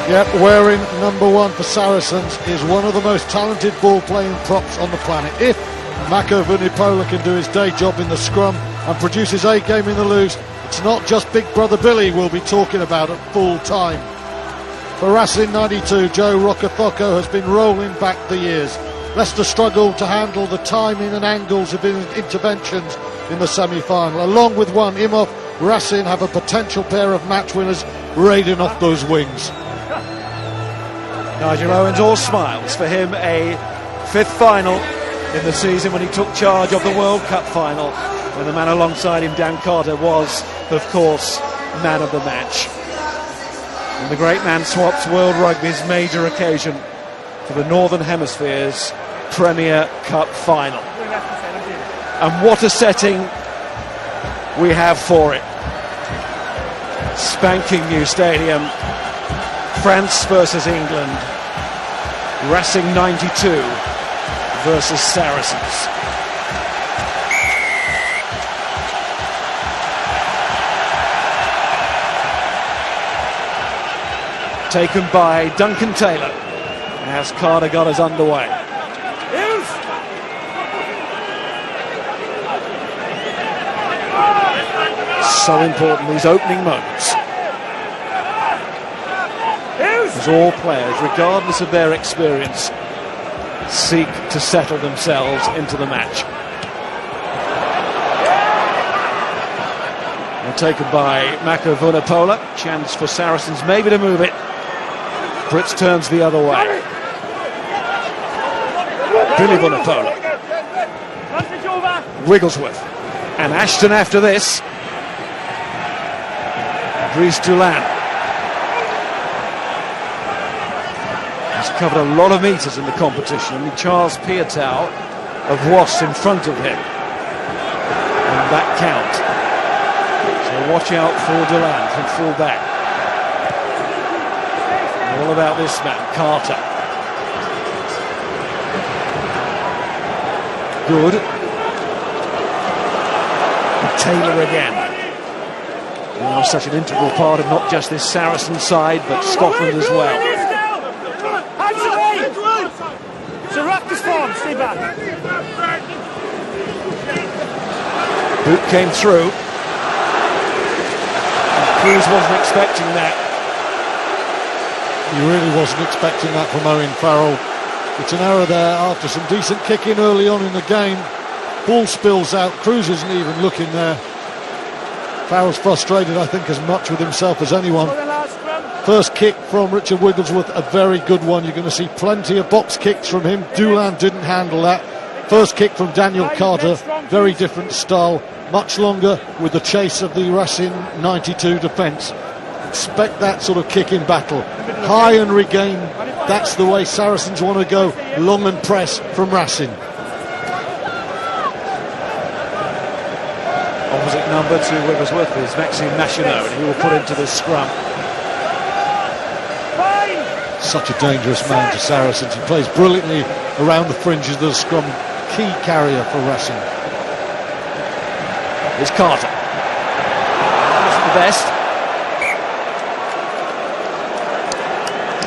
Yep, wearing number 1 for Saracens is one of the most talented ball-playing props on the planet. If Mako Vunipola can do his day job in the scrum and produce his A game in the loose, it's not just Big Brother Billy we'll be talking about at full time. For Racing 92, Joe Rocathocco has been rolling back the years. Leicester struggled to handle the timing and angles of interventions in the semi-final. Along with one, Imhoff, Racing have a potential pair of match winners raiding off those wings. Nigel Owens all smiles. For him, a 5th final in the season when he took charge of the World Cup final, when the man alongside him, Dan Carter, was, of course, man of the match. And the great man swaps World Rugby's major occasion for the Northern Hemisphere's Premier Cup final. And what a setting we have for it. Spanking new stadium, France versus England, Racing 92 versus Saracens. Taken by Duncan Taylor as Carter got us underway. So important, these opening moments, as all players, regardless of their experience, seek to settle themselves into the match. And taken by Mako Vunipola, chance for Saracens maybe to move it. Brits turns the other way. Billy Vunipola, Wigglesworth, and Ashton after this. Brice Dulin. He's covered a lot of metres in the competition. I mean, Charles Piatow of Wasps in front of him. And that count. So watch out for Dulin from full back. All about this man, Carter. Good. And Taylor again. Now such an integral part of not just this Saracen side, but Scotland as well. Boot came through. And Cruz wasn't expecting that. He really wasn't expecting that from Owen Farrell. It's an error there after some decent kicking early on in the game. Ball spills out. Cruz isn't even looking there. Farrell's frustrated, I think, as much with himself as anyone. First kick from Richard Wigglesworth, a very good one. You're going to see plenty of box kicks from him. Dulin didn't handle that. First kick from Daniel Carter, very different style, much longer with the chase of the Racing 92 defence. Expect that sort of kick in battle. High and regain, that's the way Saracens want to go. Long and press from Racing. Opposite number to Wigglesworth is Maxime Nationaux, and he will put into this scrum. Such a dangerous man to Saracens. He plays brilliantly around the fringes of the scrum. Key carrier for Racing. Here's Carter. Wasn't the best.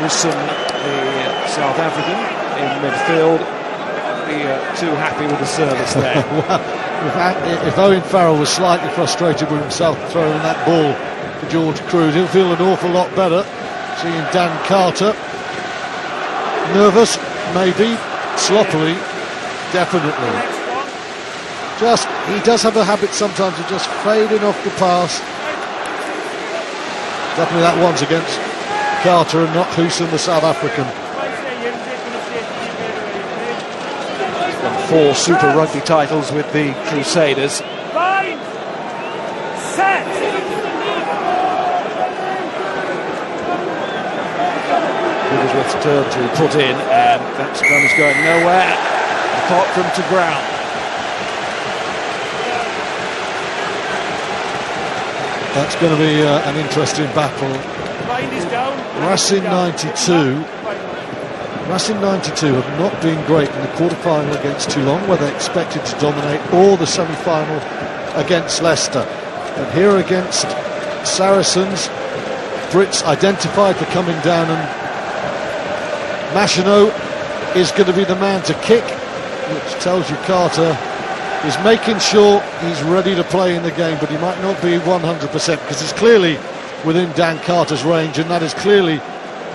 Wilson, the South African, in midfield. Be too happy with the service there. Well, if Owen Farrell was slightly frustrated with himself throwing that ball to George Cruz, he'll feel an awful lot better seeing Dan Carter. Nervous, maybe. Sloppily, definitely. He does have a habit sometimes of just fading off the pass. Definitely that one's against Carter and not Houston, the South African. He's won 4 Super Rugby titles with the Crusaders. Wigglesworth's turn to put in, and that scrum is going nowhere apart from to ground. That's going to be an interesting battle. Racing 92 have not been great in the quarter-final against Toulon, where they expected to dominate, or the semi-final against Leicester. But here against Saracens, Brits identified for coming down, and Machineau is going to be the man to kick, which tells you Carter is making sure he's ready to play in the game, but he might not be 100% because he's clearly within Dan Carter's range, and that is clearly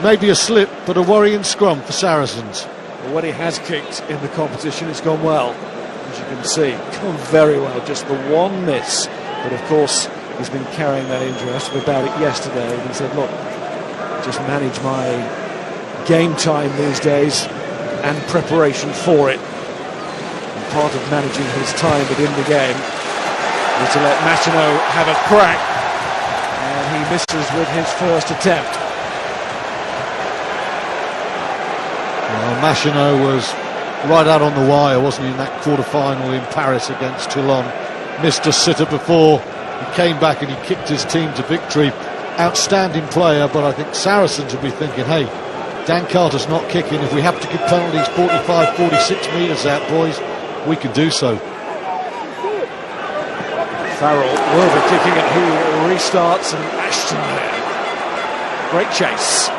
maybe a slip, but a worrying scrum for Saracens. Well, when he has kicked in the competition, it's gone well, as you can see. Gone very well, just the one miss. But of course, he's been carrying that injury. I asked him about it yesterday, and he said, look, just manage my game time these days and preparation for it. And part of managing his time within the game is to let Machineau have a crack, and he misses with his first attempt. Well, Machineau was right out on the wire, wasn't he, in that quarter-final in Paris against Toulon. Missed a sitter before, he came back and he kicked his team to victory. Outstanding player, but I think Saracens will be thinking, hey, Dan Carter's not kicking. If we have to give penalties 45, 46 metres out, boys, we can do so. Farrell will be kicking it, who restarts, and Ashton there. Great chase.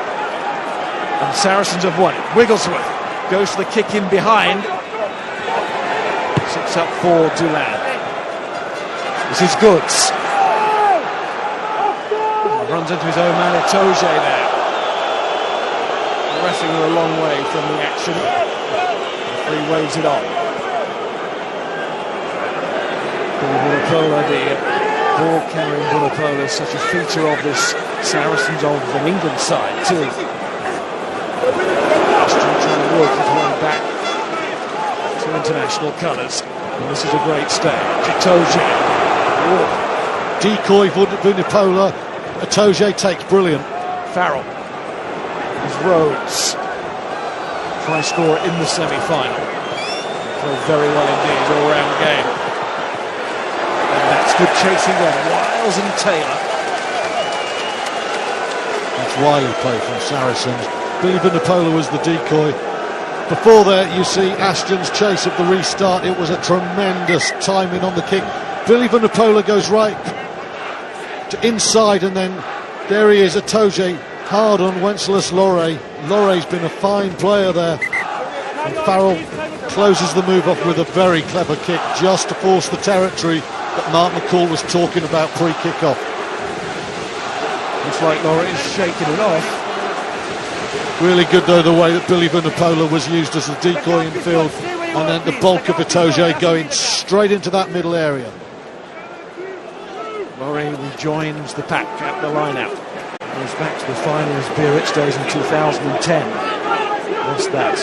And Saracens have won it. Wigglesworth goes for the kick in behind. Sits up for Dulin. This is Goods. Runs into his own man, Etoge there. Wrestling a long way from the action. He waves it on. Vunipola, the ball-carrying Vunipola, is such a feature of this Saracens of the England side too. Ashton trying to work his way back to international colours. And this is a great stage. Etoge. Decoy Vunipola. Etoge takes brilliant. Farrell. There's Rhodes. Try score in the semi-final. Played very well indeed, all-round game. And that's good chasing then. Wiles and Taylor. That's wily play from Saracens. Billy Vunipola was the decoy. Before that, you see Ashton's chase of the restart. It was a tremendous timing on the kick. Billy Vunipola goes right to inside, and then there he is, Etoge, hard on Wenceslas-Loré. Lore's been a fine player there. And Farrell closes the move off with a very clever kick, just to force the territory that Mark McCall was talking about pre-kick-off. Looks like Loré is shaking it off. Really good though the way that Billy Vunipola was used as a decoy in field, and then the bulk of Etoge going straight into that middle area. Loré rejoins the pack at the line-out. Goes back to the final as Biarritz days in 2010. What's that?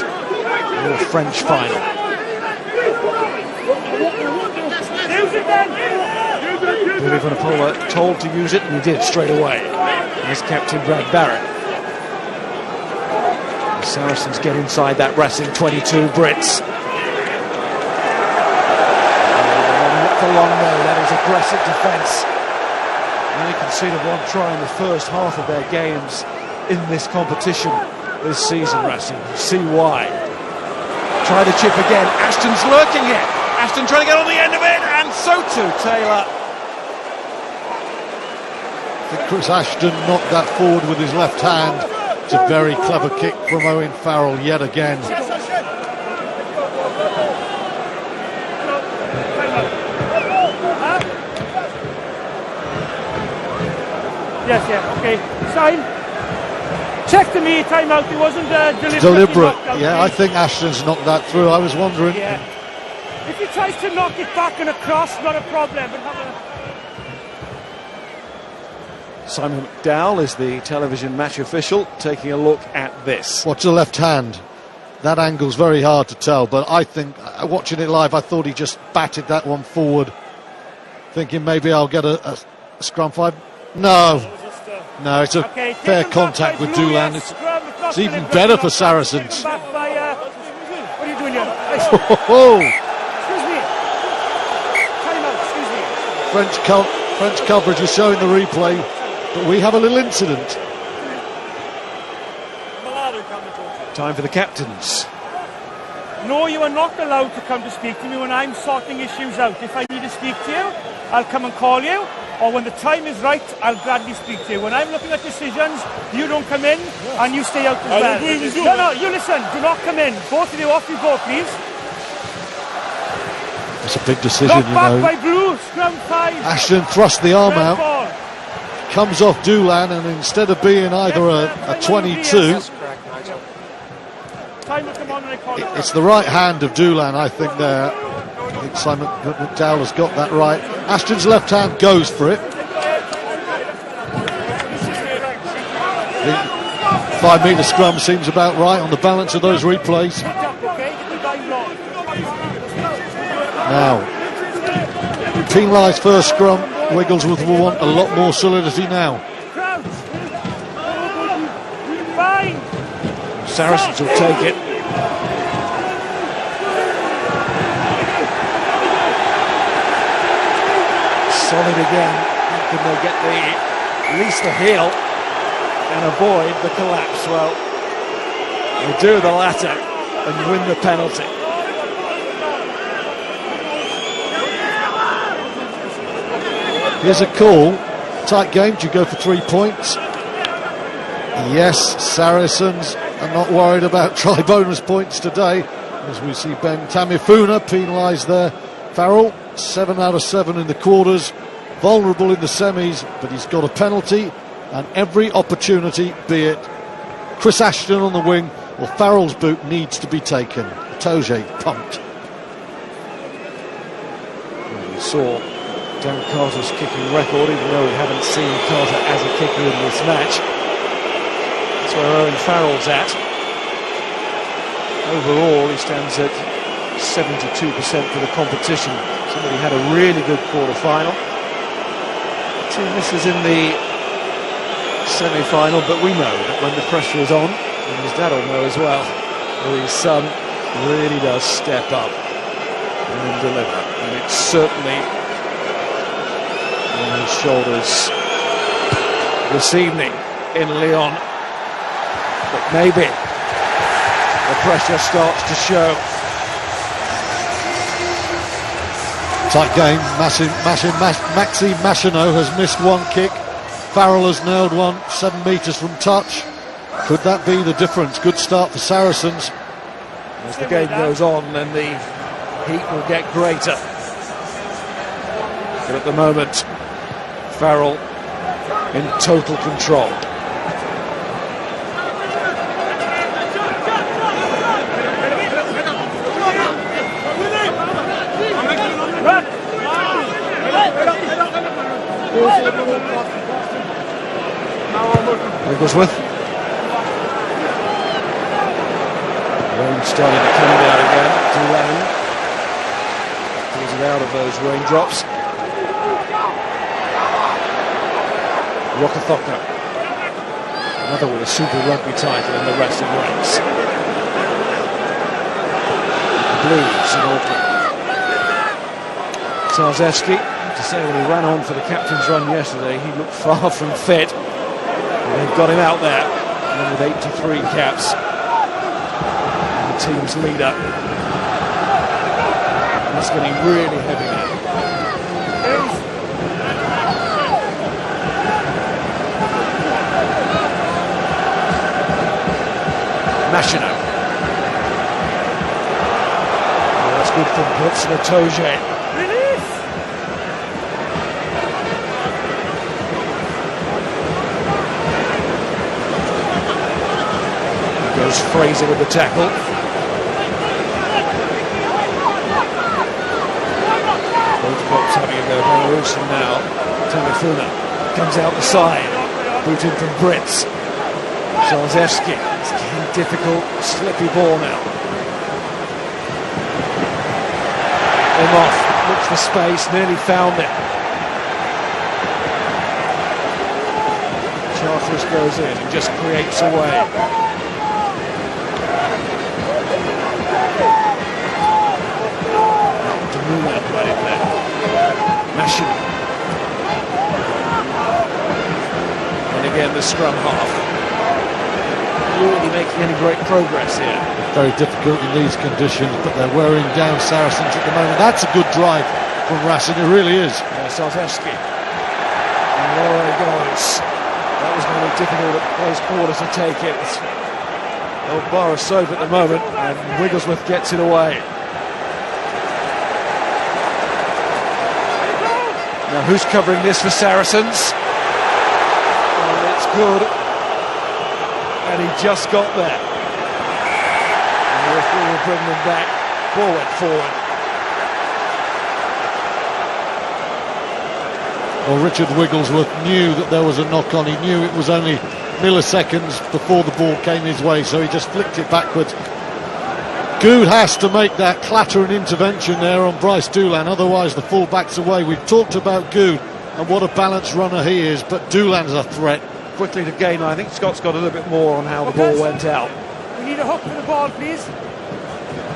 The French final. Billy Vunipola told to use it, and he did straight away. As captain Brad Barrett. The Saracens get inside that Racing 22 Brits. For long though, that is aggressive defence. Only conceded one try in the first half of their games in this competition this season, Racing. You see why. Try the chip again. Ashton's lurking it. Ashton trying to get on the end of it, and so too Taylor. I think Chris Ashton knocked that forward with his left hand. It's a very clever kick from Owen Farrell yet again. Yes, yeah, okay. Sign. Check to me, time out. It wasn't deliberate. Yeah, I think Ashton's knocked that through. I was wondering. Yeah. If he tries to knock it back and across, not a problem. But Simon McDowell is the television match official, taking a look at this. Watch the left hand. That angle's very hard to tell, but I think, watching it live, I thought he just batted that one forward, thinking maybe I'll get a scrum five. No, it's a fair contact with Dulin. It's even better for Saracens. what are you doing here? French coverage is showing the replay, but we have a little incident. Time for the captains. No, you are not allowed to come to speak to me when I'm sorting issues out. If I need to speak to you, I'll come and call you, or when the time is right, I'll gladly speak to you. When I'm looking at decisions, you don't come in and you stay out as well. agree with you. No, you listen. Do not come in. Both of you, off you go, please. It's a big decision, Knock you back know. by Blue. Scrum 5. Ashton thrust the arm Red out, ball. comes off Doolan, and instead of being either a 22, Time will come on when I call it. it's the right hand of Doolan, I think, there. I think Simon McDowell has got that right. Ashton's left hand goes for it. The 5 metre scrum seems about right on the balance of those replays. Now, penalised first scrum. Wigglesworth will want a lot more solidity now. Saracens will take it. Solid again. Can they get at least the heel and avoid the collapse? Well, they do the latter and win the penalty. Here's a call. Tight game. Do you go for 3 points? Yes, Saracens are not worried about try bonus points today, as we see Ben Tamifuna penalised there. Farrell, 7 out of 7 in the quarters, vulnerable in the semis, but he's got a penalty and every opportunity, be it Chris Ashton on the wing or Farrell's boot, needs to be taken. Toje pumped. We saw Dan Carter's kicking record, even though we haven't seen Carter as a kicker in this match. That's where Owen Farrell's at. Overall, he stands at 72% for the competition. Somebody had a really good quarter-final. Two misses in the semi-final, but we know that when the pressure is on, and his dad will know as well, that his son really does step up and deliver. And it's certainly on his shoulders this evening in Lyon. But maybe the pressure starts to show. Tight game. Maxime Machino has missed one kick. Farrell has nailed one 7 metres from touch. Could that be the difference? Good start for Saracens. As the game goes on, then the heat will get greater. But at the moment, Farrell in total control. Wigglesworth. Rain starting to come down again. Doolan pulls it out of those raindrops. Rokothoka, another with a Super Rugby title in the wrestling ranks. The Blues in Auckland. Zarzewski, to say when he ran on for the captain's run yesterday, he looked far from fit. And they've got him out there, and with 83 caps, and the team's leader. And it's getting really heavy now. Machino. Oh, that's good from Brooks and Toje. Goes Fraser with the tackle. Both blocks having a go. Van Wilson now. Tamifuna comes out the side. Boot in from Brits. Zarzewski. It's getting difficult, slippy ball now. Off, looks for space, nearly found it. Charteris goes in and just creates a way. Doolan got in there. Machino. And again the scrum half. Really making any great progress here. Very difficult in these conditions, but they're wearing down Saracens at the moment. That's a good drive from Racing, it really is. Zarzewski. And Laurie goes. That was going to be difficult at close quarter to take it. Old bar is soap at the moment, and Wigglesworth gets it away. Now who's covering this for Saracens? And it's good. And he just got there. And the referee will bring them back. Ball went forward. Well, Richard Wigglesworth knew that there was a knock on. He knew it was only milliseconds before the ball came his way, so he just flicked it backwards. Good has to make that clattering intervention there on Bryce Doolan, otherwise the full-back's away. We've talked about Good and what a balanced runner he is, but Doolan's a threat. Quickly to gain. I think Scott's got a little bit more on how the ball went out. We need a hook for the ball, please.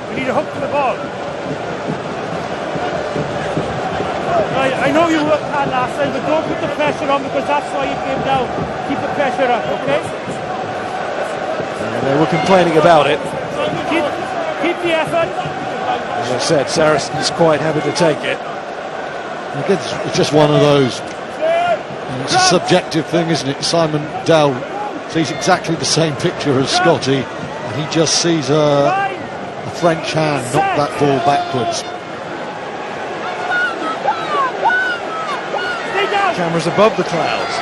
We need a hook for the ball. I know you worked hard last time, but don't put the pressure on, because that's why you came down. Keep the pressure up, okay? And they were complaining about it. Keep the effort. As I said, Saracens quite happy to take it. Again, it's just one of those. It's a subjective thing, isn't it? Simon Dowell sees exactly the same picture as Scotty, and he just sees a French hand knock that ball backwards. Cameras above the clouds.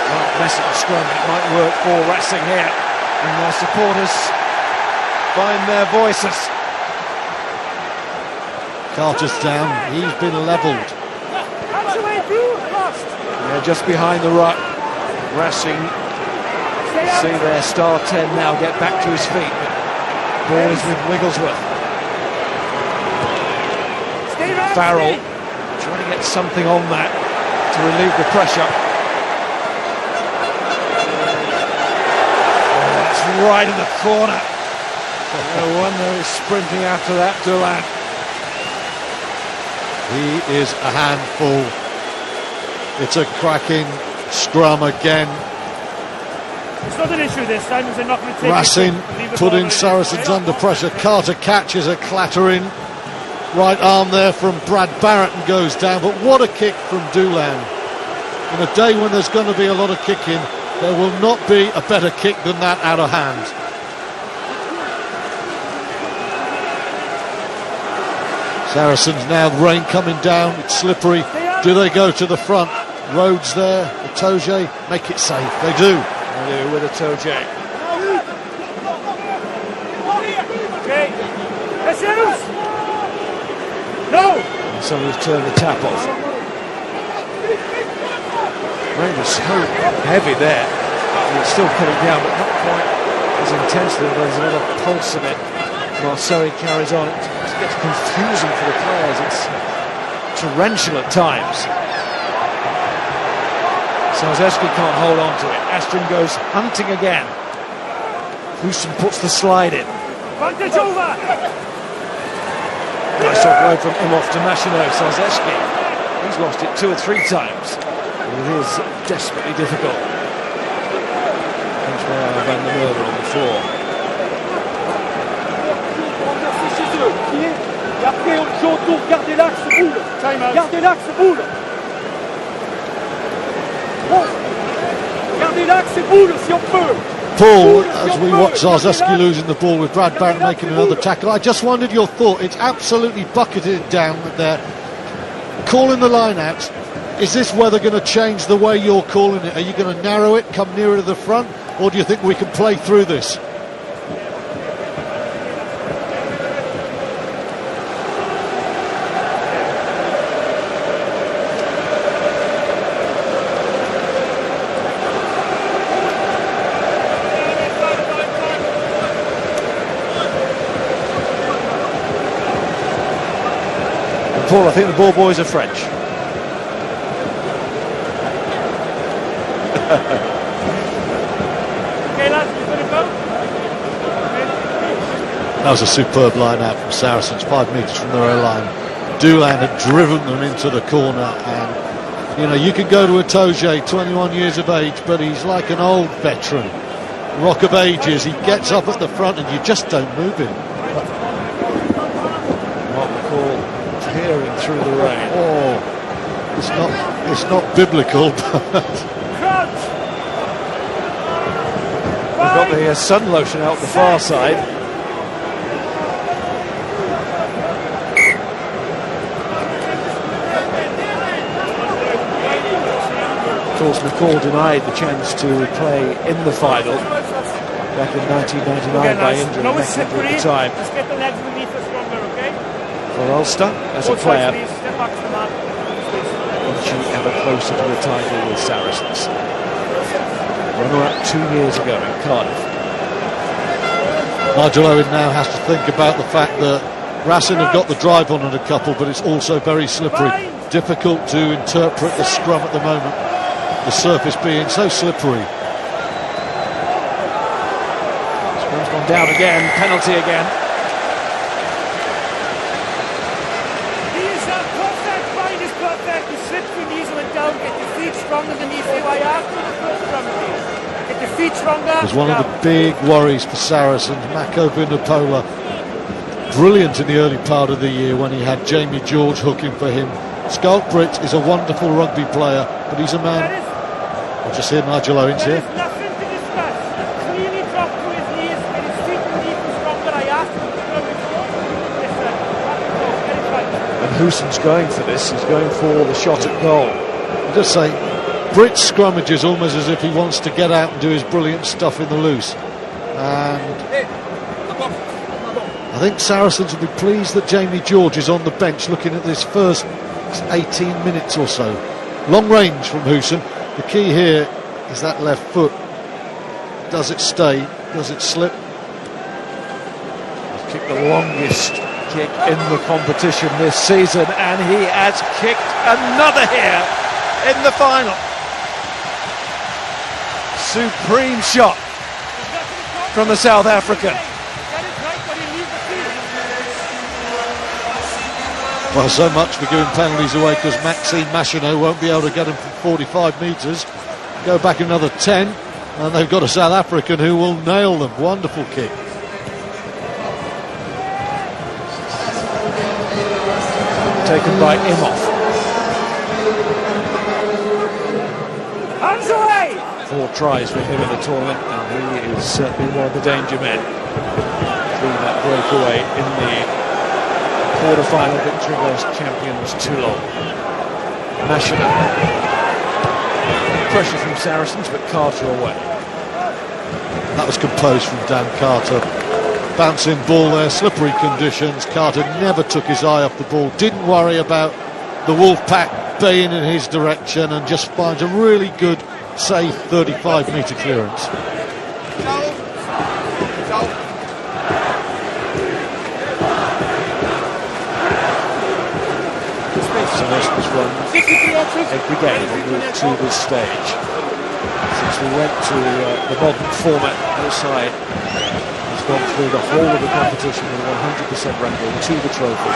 Right, messing the scrum, it might work for Racing here, and their supporters find their voices. Carter's down, he's been levelled. They're just behind the ruck. Racing see their star 10 now get back to his feet. Ball is with Wigglesworth. Farrell trying to get something on that to relieve the pressure. Oh, that's right in the corner. No wonder he's sprinting after that, Doolan. He is a handful. It's a cracking scrum again. It's not an issue this time, they're not going to take Racing putting Saracens under pressure. Carter catches a clattering right arm there from Brad Barrett and goes down, but what a kick from Doolan. In a day when there's going to be a lot of kicking, there will not be a better kick than that out of hand. Saracens now, rain coming down, it's slippery. Do they go to the front? Rhodes there, Itoje, make it safe. They do. They do with Itoje. Okay. Jesus! No! And somebody's turned the tap off. Rain was so heavy there. It's still coming down, but not quite as intensely. There's another pulse of it. While Surrey carries on, it gets confusing for the players. It's torrential at times. Sarzeski can't hold on to it. Astron goes hunting again. Houston puts the slide in. Vantage over! Nice offload from Imhoff to Machino. Sarzeski, he's lost it 2 or 3 times. It is desperately difficult. Here's Van der Merwe on the floor. Et après, jeu autour, gardez l'axe, boule. Gardez l'axe, boule. Gardez l'axe et boule si on peut. Paul, as we watch Sarzeski losing the ball with Brad Barrett making another tackle, I just wondered your thought. It's absolutely bucketed down there. Calling the line out. Is this weather going to change the way you're calling it? Are you going to narrow it, come nearer to the front, or do you think we can play through this? Paul, I think the ball boys are French. Okay, lads, we're going to go. That was a superb line out from Saracens, 5 metres from their own line. Doolan had driven them into the corner, and you know, you can go to Itoje, 21 years of age, but he's like an old veteran, rock of ages. He gets up at the front and you just don't move him. What we call tearing through the rain. Oh, it's not biblical, but Crouch. We've got the sun lotion out the far side. Of course, McCall denied the chance to play in the final back in 1999 by injury, No, neck it's injury slippery. at the time. Just get the legs underneath us stronger, okay? For Ulster, as a Both player, sides, please. Step back to the man. inching ever closer to the title with Saracens. Runner-up 2 years ago in Cardiff. Nigel Owen now has to think about the fact that Racing have got the drive on in a couple, but it's also very slippery. Difficult to interpret the scrum at the moment, the surface being so slippery. Scrum's gone down again, penalty again. He is perfect, fine is perfect. You slip your knees and down, get your feet stronger than you do. I asked you the first scrum, please. Get your feet stronger. It was one of down. the big worries for Saracens. Mako Vinopola, brilliant in the early part of the year when he had Jamie George hooking for him. Schalk Britt is a wonderful rugby player, but he's a man. I'll just hear Nigel Owens There here. is nothing to discuss. Clearly dropped to his knees, get his feet underneath him stronger. I asked him to scrum before. Listen, back and go, get it right. And Houston's going for this, he's going for the shot at goal. I'll just say, Britt scrummages almost as if he wants to get out and do his brilliant stuff in the loose. And I think Saracens will be pleased that Jamie George is on the bench looking at this first 18 minutes or so. Long range from Houston. The key here is that left foot. Does it stay? Does it slip? He's kicked the longest kick in the competition this season, and he has kicked another here in the final. Supreme shot from the South African. Get it right when you leave the field. Well, so much for giving penalties away because Maxime Machino won't be able to get them from 45 metres. Go back another 10, and they've got a South African who will nail them. Wonderful kick. Taken by Imhoff. Hands away! 4 tries for him in the tournament, and he is certainly one of the danger men through that breakaway in the quarter-final victory against champions Toulon. Machino. Pressure from Saracens, but Carter away. That was composed from Dan Carter. Bouncing ball there, slippery conditions. Carter never took his eye off the ball, didn't worry about the Wolfpack baying in his direction, and just finds a really good, safe 35-metre clearance. Saracens run every game on route to this stage. Since we went to the modern format, no side has gone through the whole of the competition with a 100% record to the trophy.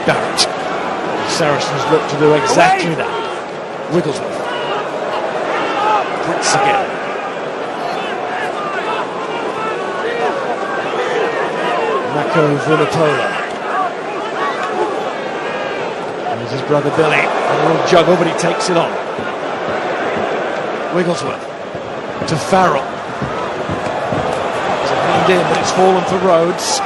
Barrett. Saracens look to do exactly that. Wigglesworth. Prince again. Mako Vinopola. And there's his brother Billy. A little juggle, but he takes it on. Wigglesworth to Farrell. It's a hand in, but it's fallen for Rhodes.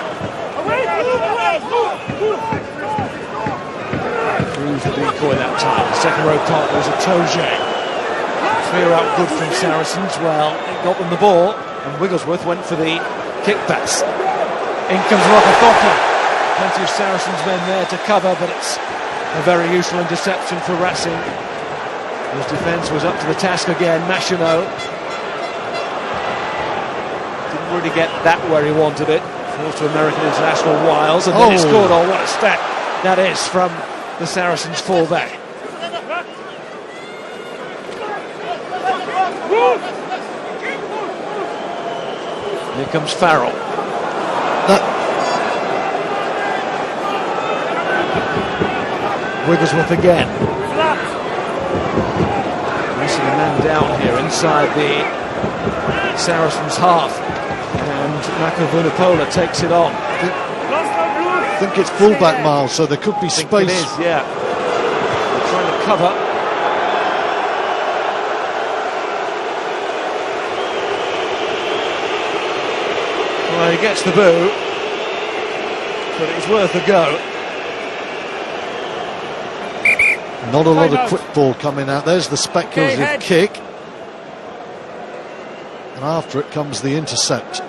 Through the decoy that time. The second row partner was a Toje. Clear out good from Saracens. Well, it got them the ball, and Wigglesworth went for the kick pass. In comes Rokafoko. Plenty of Saracens men there to cover, but it's a very useful interception for Racing. His defence was up to the task again. Machino didn't really get that where he wanted it. Forced to American international Wiles, and then he scored. Oh, what a stack that is from the Saracens fullback. Here comes Farrell. Wigglesworth again. Missing a man down here inside the Saracens half. And Mako Vunipola takes it on. I think it's fullback, Miles, so there could be space. It is, yeah. They're trying to cover. Well, he gets the boo, but it's worth a go. Not a lot of quick ball coming out. There's the speculative kick. And after it comes the intercept.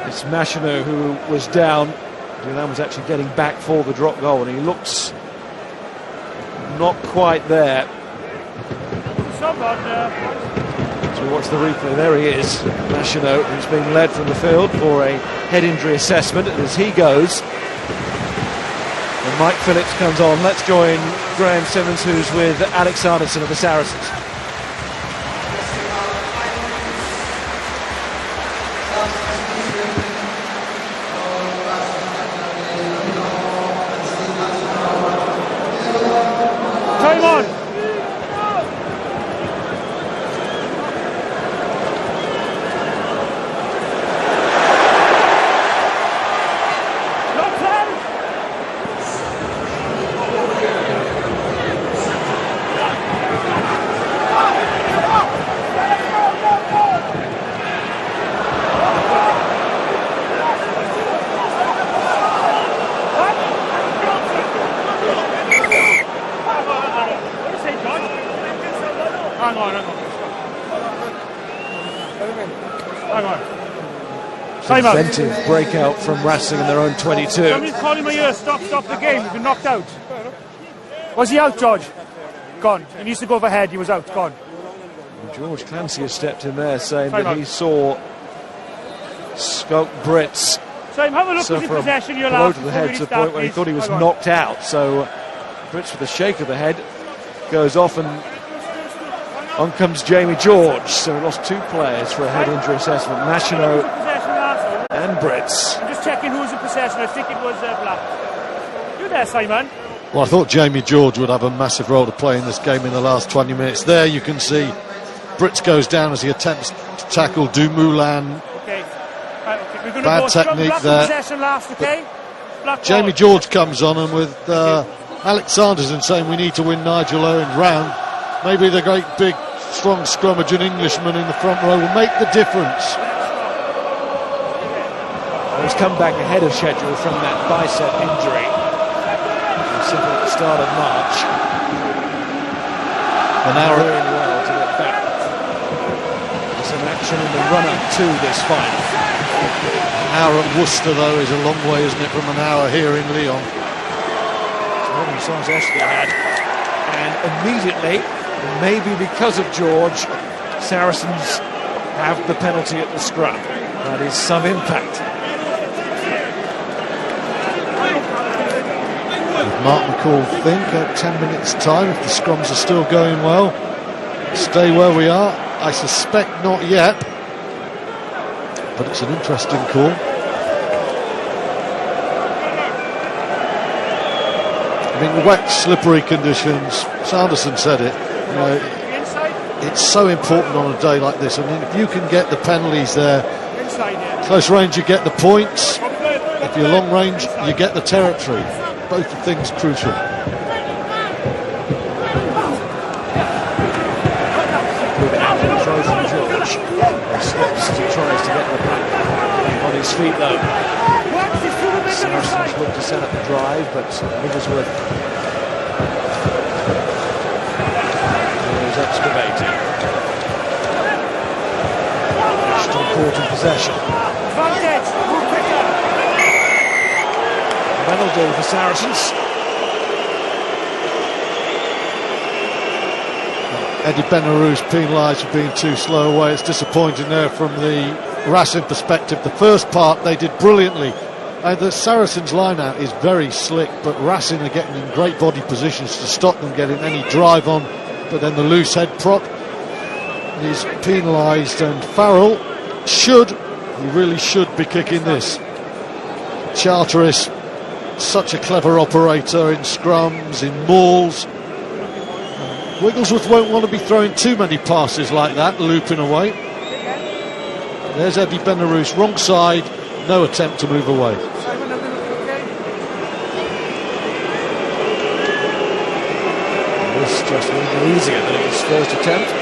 It's Machino who was down. Dulan was actually getting back for the drop goal, and he looks not quite there. So we watch the replay. There he is, Machino, who's being led from the field for a head injury assessment. And as he goes, and Mike Phillips comes on. Let's join Graham Simmons, who's with Alex Sanderson of the Saracens. Time on! Inventive breakout from Racing in their own 22. Somebody's calling my ear. Stop the game. He's been knocked out. Was he out, George? Gone. He needs to go overhead. He was out. Gone. George Clancy has stepped in there saying that he saw Scout Brits have a look suffer in possession. a blow to the head to the point where he thought he was knocked out. So Brits with a shake of the head goes off, and on comes Jamie George. So we lost two players for a head injury assessment. Machino and Brits. I'm just checking who was in possession. I think it was Black. You there, Simon? Well, I thought Jamie George would have a massive role to play in this game in the last 20 minutes. There you can see Brits goes down as he attempts to tackle Dumoulin. Okay. We're going Bad to go technique Black there. Possession last, okay? Jamie George comes on, and with Alex Sanderson saying we need to win Nigel Owen's round, maybe the great big strong scrummaging Englishman in the front row will make the difference. He's come back ahead of schedule from that bicep injury. He suffered at the start of March. An hour doing well to get back. There's some action in the run-up to this final. An hour at Worcester, though, is a long way, isn't it, from an hour here in Lyon? More than Sarge Ashley had. And immediately, maybe because of George, Saracens have the penalty at the scrum. That is some impact. Mark McCall think at 10 minutes time, if the scrums are still going well, stay where we are. I suspect not yet, but it's an interesting call. I mean, wet, slippery conditions, Sanderson said it, you know, it's so important on a day like this. I mean, if you can get the penalties there, close range you get the points, if you're long range you get the territory. Both the things crucial. Good throw from George. He slips as he tries to get the black on his feet though. Saracens look to set up the drive, but Wigglesworth is excavating. Just important possession. That'll do for Saracens. Eddie Benarou's penalised for being too slow away. It's disappointing there from the Racing perspective. The first part they did brilliantly. The Saracens line-out is very slick, but Racing are getting in great body positions to stop them getting any drive on. But then the loose head prop is penalised, and Farrell he really should be kicking this. Charteris, such a clever operator in scrums, in mauls. Wigglesworth won't want to be throwing too many passes like that, looping away. There's Eddie Benarous, wrong side, no attempt to move away. This just a little easier than his first attempt.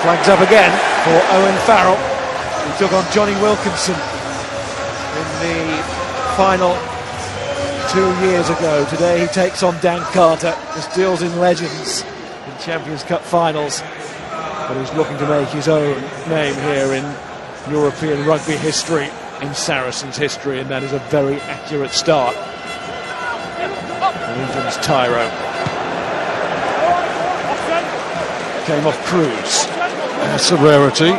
Flags up again for Owen Farrell, who took on Johnny Wilkinson in the final 2 years ago. Today he takes on Dan Carter. This deals in legends in Champions Cup finals, but he's looking to make his own name here in European rugby history, in Saracens history, and that is a very accurate start. Legends Tyro came off Cruz. That's a rarity.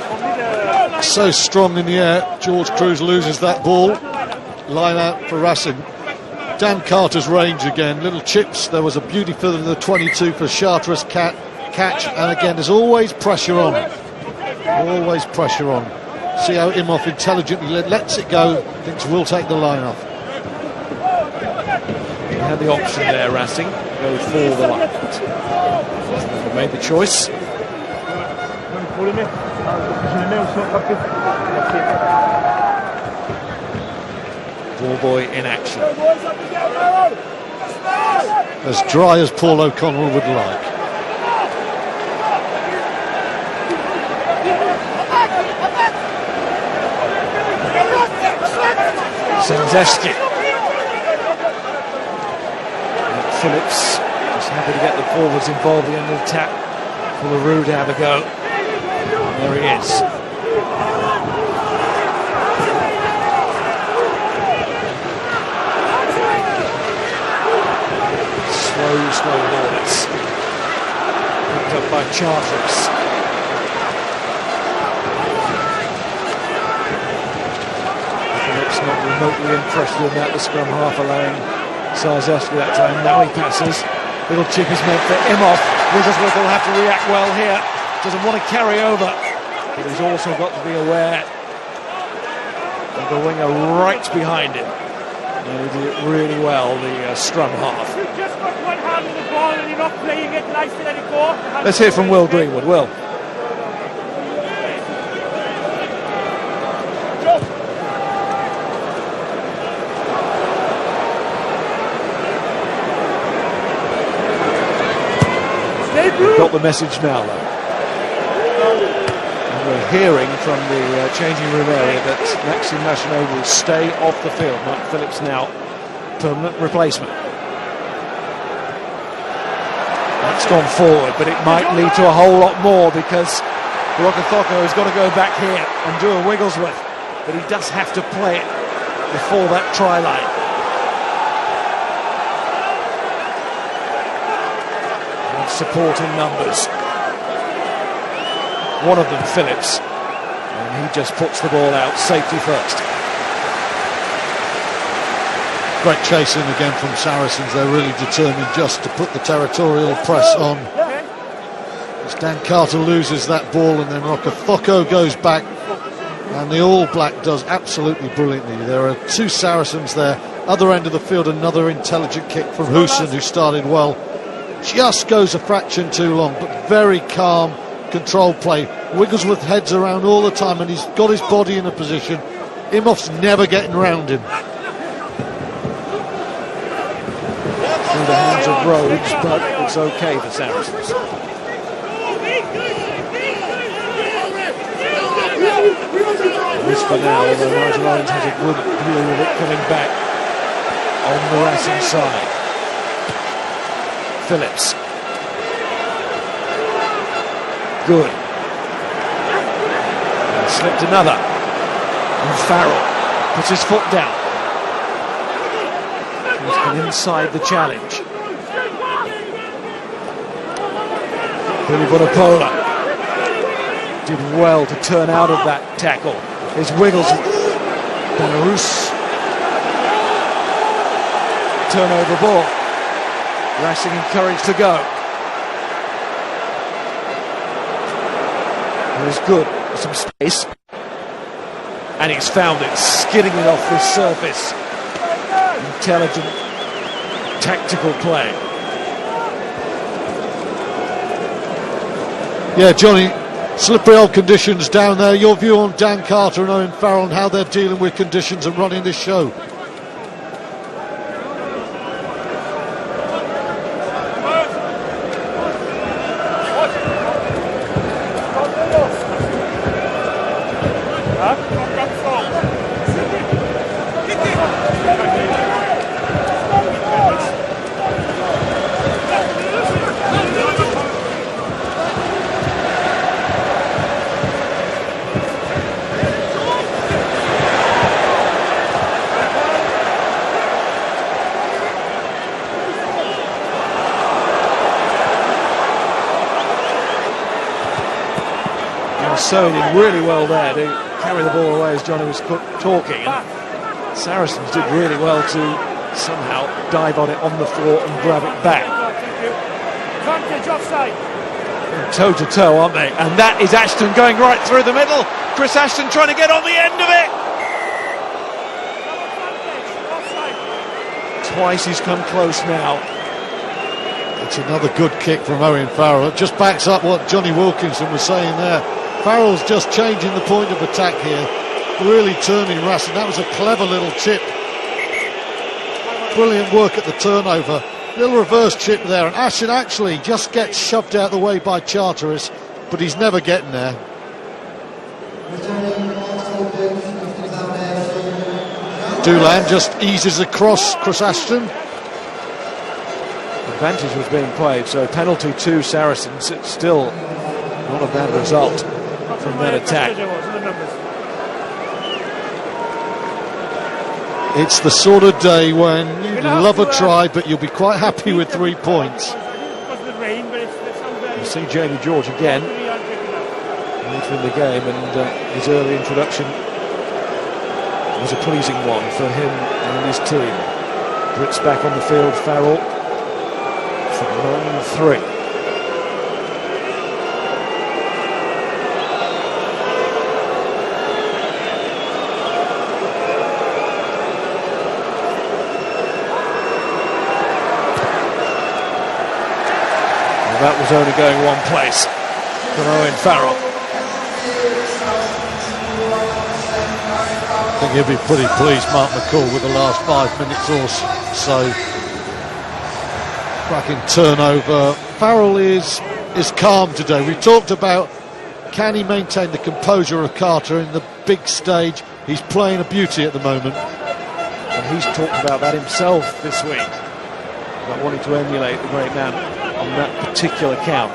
So strong in the air. George Cruz loses that ball. Line out for Racing. Dan Carter's range again. Little chips. There was a beauty for the 22 for Chartres catch. And again, there's always pressure on. Always pressure on. See how Imhoff intelligently lets it go. Thinks we'll take the line off. He had the option there, Racing. Go for the line out. He made the choice. Ball boy in action. As dry as Paul O'Connell would like. Senzeski. Phillips just happy to get the forwards involved at the end of the tap for the Rue to have a go. There he is. Slow ballers. Picked up by Chartres. Phillips not remotely interested in that. The scrum half allowing Saracens that time. Now he passes. Little chip is meant for Imhoff. Wigglesworth will have to react well here. Doesn't want to carry over, but he's also got to be aware of the winger right behind him. And he did it really well, the scrum half. You've just got one hand on the ball and you're not playing it nice to let it go. Let's hear from Will Greenwood. Will. Got the message now, though. And we're hearing from the changing room area that Maxime Machineau will stay off the field. Mike Phillips now permanent replacement. That's gone forward, but it might lead to a whole lot more because Rokocoko has got to go back here and do a Wigglesworth, but he does have to play it before that try line. Support in numbers. One of them, Phillips, and he just puts the ball out, safety first. Great chasing again from Saracens. They're really determined just to put the territorial press on. As Dan Carter loses that ball and then Rokocoko goes back, and the All Black does absolutely brilliantly. There are two Saracens there. Other end of the field, another intelligent kick from Hooson, who started well. Just goes a fraction too long, but very calm, controlled play. Wigglesworth heads around all the time, and he's got his body in a position. Imhoff's never getting round him. Through the hands of Rhodes, but it's okay for Saracens. At least for now, although Nigel Owens has a good view of it coming back on the Racing side. Phillips. Good. And slipped another. And Farrell puts his foot down. He's been inside the challenge. Billy Vunipola did well to turn out of that tackle. His Wiggles. Benarous. Turnover ball. Racing encouraged to go. It's good, some space. And he's found it, skidding it off this surface. Intelligent, tactical play. Yeah, Johnny, slippery old conditions down there. Your view on Dan Carter and Owen Farrell and how they're dealing with conditions and running this show? So did really well there to carry the ball away as Johnny was talking. And Saracens did really well to somehow dive on it on the floor and grab it back. Toe to toe, aren't they? And that is Ashton going right through the middle. Chris Ashton trying to get on the end of it. Twice he's come close now. It's another good kick from Owen Farrell. It just backs up what Johnny Wilkinson was saying there. Farrell's just changing the point of attack here, really turning Racing. That was a clever little chip. Brilliant work at the turnover. Little reverse chip there, and Ashton actually just gets shoved out of the way by Charteris, but he's never getting there. Doolan just eases across Chris Ashton. Advantage was being played, so penalty to Saracens. It's still not a bad result from that attack. It's the sort of day when you love a try, but you'll be quite happy with 3 points. You see Jamie George again later in the game, and his early introduction was a pleasing one for him and his team. Brits back on the field, Farrell for long 3. That was only going one place from Owen Farrell. I think he'll be pretty pleased, Mark McCall, with the last 5 minutes or so. Cracking turnover. Farrell is calm today. We talked about, can he maintain the composure of Carter in the big stage? He's playing a beauty at the moment. And he's talked about that himself this week, about wanting to emulate the great man on that particular count.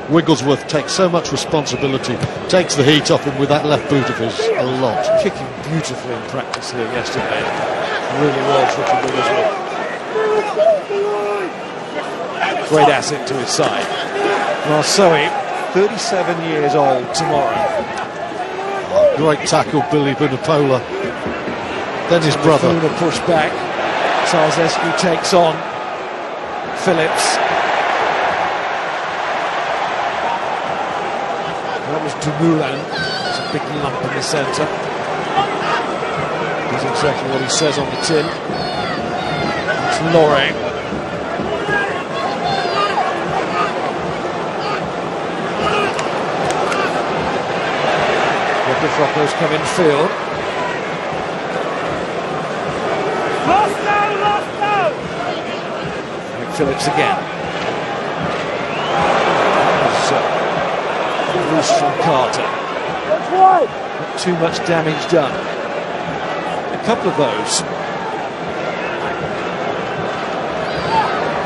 Wigglesworth takes so much responsibility, takes the heat off him with that left boot of his a lot. Kicking beautifully in practice here yesterday. Really was Ricky Wigglesworth. Great asset to his side. Marsoe, 37 years old tomorrow. Great tackle, Billy Vunipola. Then his brother. Vuna pushed back. Sarzeski takes on Phillips. That was Dumulan. It's a big lump in the centre. That's exactly what he says on the tin. It's Lorre. Rugby Frocos come in field. Phillips again. Loose from Carter. Not too much damage done. A couple of those.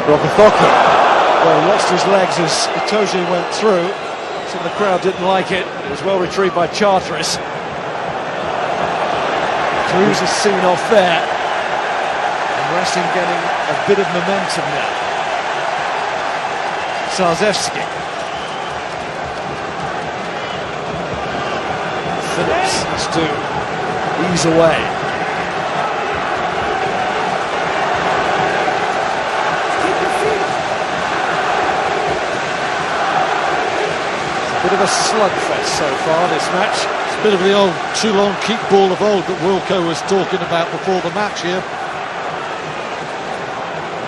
Rokothoka, well, lost his legs as Itoje went through, so the crowd didn't like it. It was well retrieved by Charteris. Cruz is seen off there. And Racing getting a bit of momentum now. Sarzeski. Phillips has to ease away. Bit of a slugfest so far this match. It's a bit of the old Toulon keep ball of old that Wilco was talking about before the match here.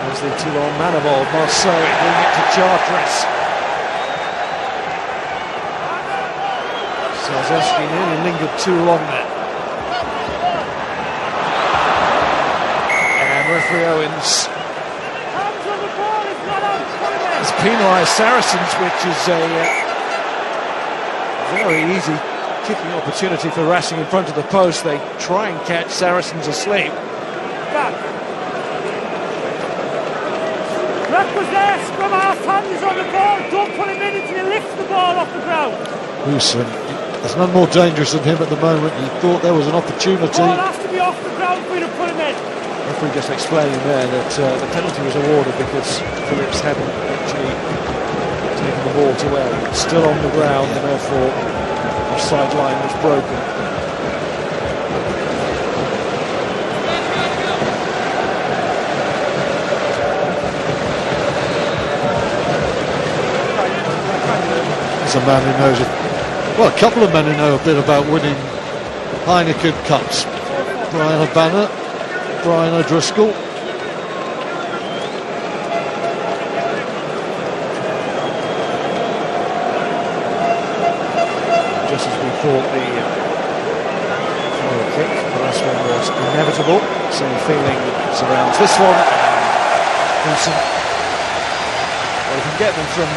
There's the Toulon man of old, Marceau, doing it to Chartres. Saracens nearly lingered too long there. And referee Owens has penalised Saracens, which is a very easy kicking opportunity for Racing in front of the post. They try and catch Saracens asleep. Rack was there, scrum half hand is on the ball, don't put him in until he lifts the ball off the ground. Houston, there's none more dangerous than him at the moment. He thought there was an opportunity. The ball has to be off the ground for you to put him in. Referee just explaining there that the penalty was awarded because Phillips hadn't actually taken the ball to where it was still on the ground, and therefore the sideline was broken. There's a man who knows it. Well, a couple of men who know a bit about winning Heineken Cups. Brian O'Banner, Brian O'Driscoll. Just as we thought the final kick, the last one was inevitable. Same feeling surrounds this one. Wilson, well, he can get them from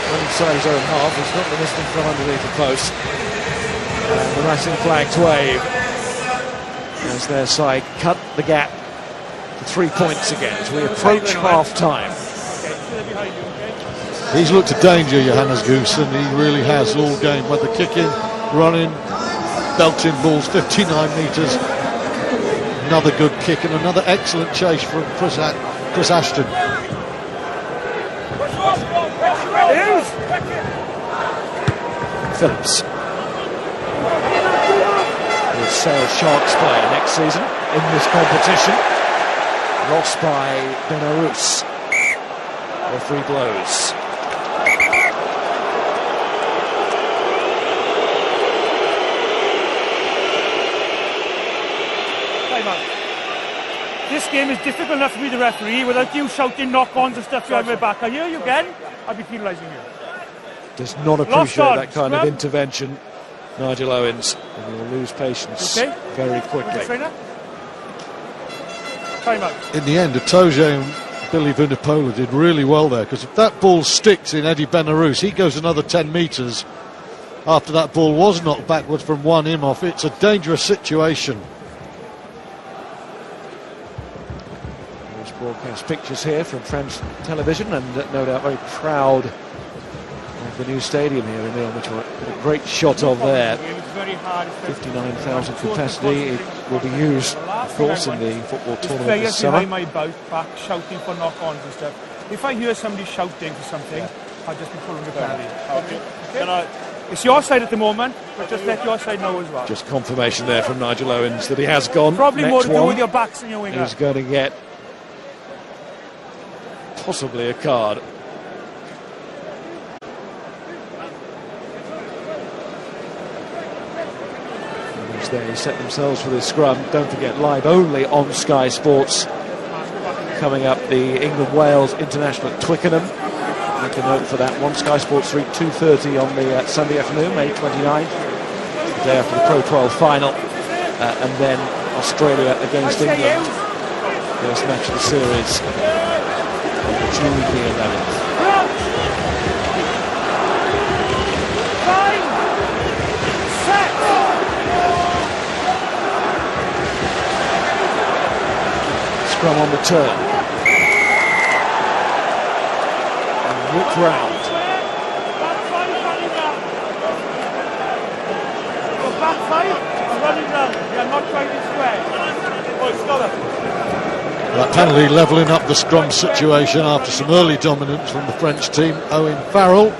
inside his own half. He's not going to miss them from underneath the post. And the Racing flags wave as their side cut the gap to 3 points again as we approach half-time. He's looked a danger, Johannes Goosen. He really has all game, whether kicking, running, belting balls, 59 metres. Another good kick and another excellent chase from Chris Ashton. Phillips will sail Sharks player next season in this competition. Lost by Belarus. Referee blows. This game is difficult enough to be the referee without you shouting knock-ons and stuff behind my back. I hear you again, I'll be penalising you. Does not appreciate that kind of intervention, Nigel Owens, and he will lose patience very quickly. Time out. In the end, Atoje and Billy Vunipola did really well there, because if that ball sticks in Eddie Belarus, he goes another 10 metres after that ball was knocked backwards from one Imhoff. It's a dangerous situation. There's broadcast pictures here from French television, and no doubt very proud of the new stadium here in Lyon, which we're a great shot of there. 59,000 capacity. It will be used, of course, in the football tournament this summer. My back shouting for knock-ons and stuff. If I hear somebody shouting for something, I'll just be pulling the penalty. Okay. It's your side at the moment, but just let your side know as well. Just confirmation there from Nigel Owens that he has gone. Probably Next more to do one, with your backs than your winger. He's going to get possibly a card. They set themselves for this scrum. Don't forget, live only on Sky Sports. Coming up, the England-Wales International at Twickenham. Make a note for that one. Sky Sports 3, 2:30 on the Sunday afternoon, May 29th. The day after the Pro 12 final. And then Australia against England. First match of the series. June the 11th. Scrum on the turn. And look round. Back five, running round. They are not trying to square. That penalty levelling up the scrum situation after some early dominance from the French team. Owen Farrell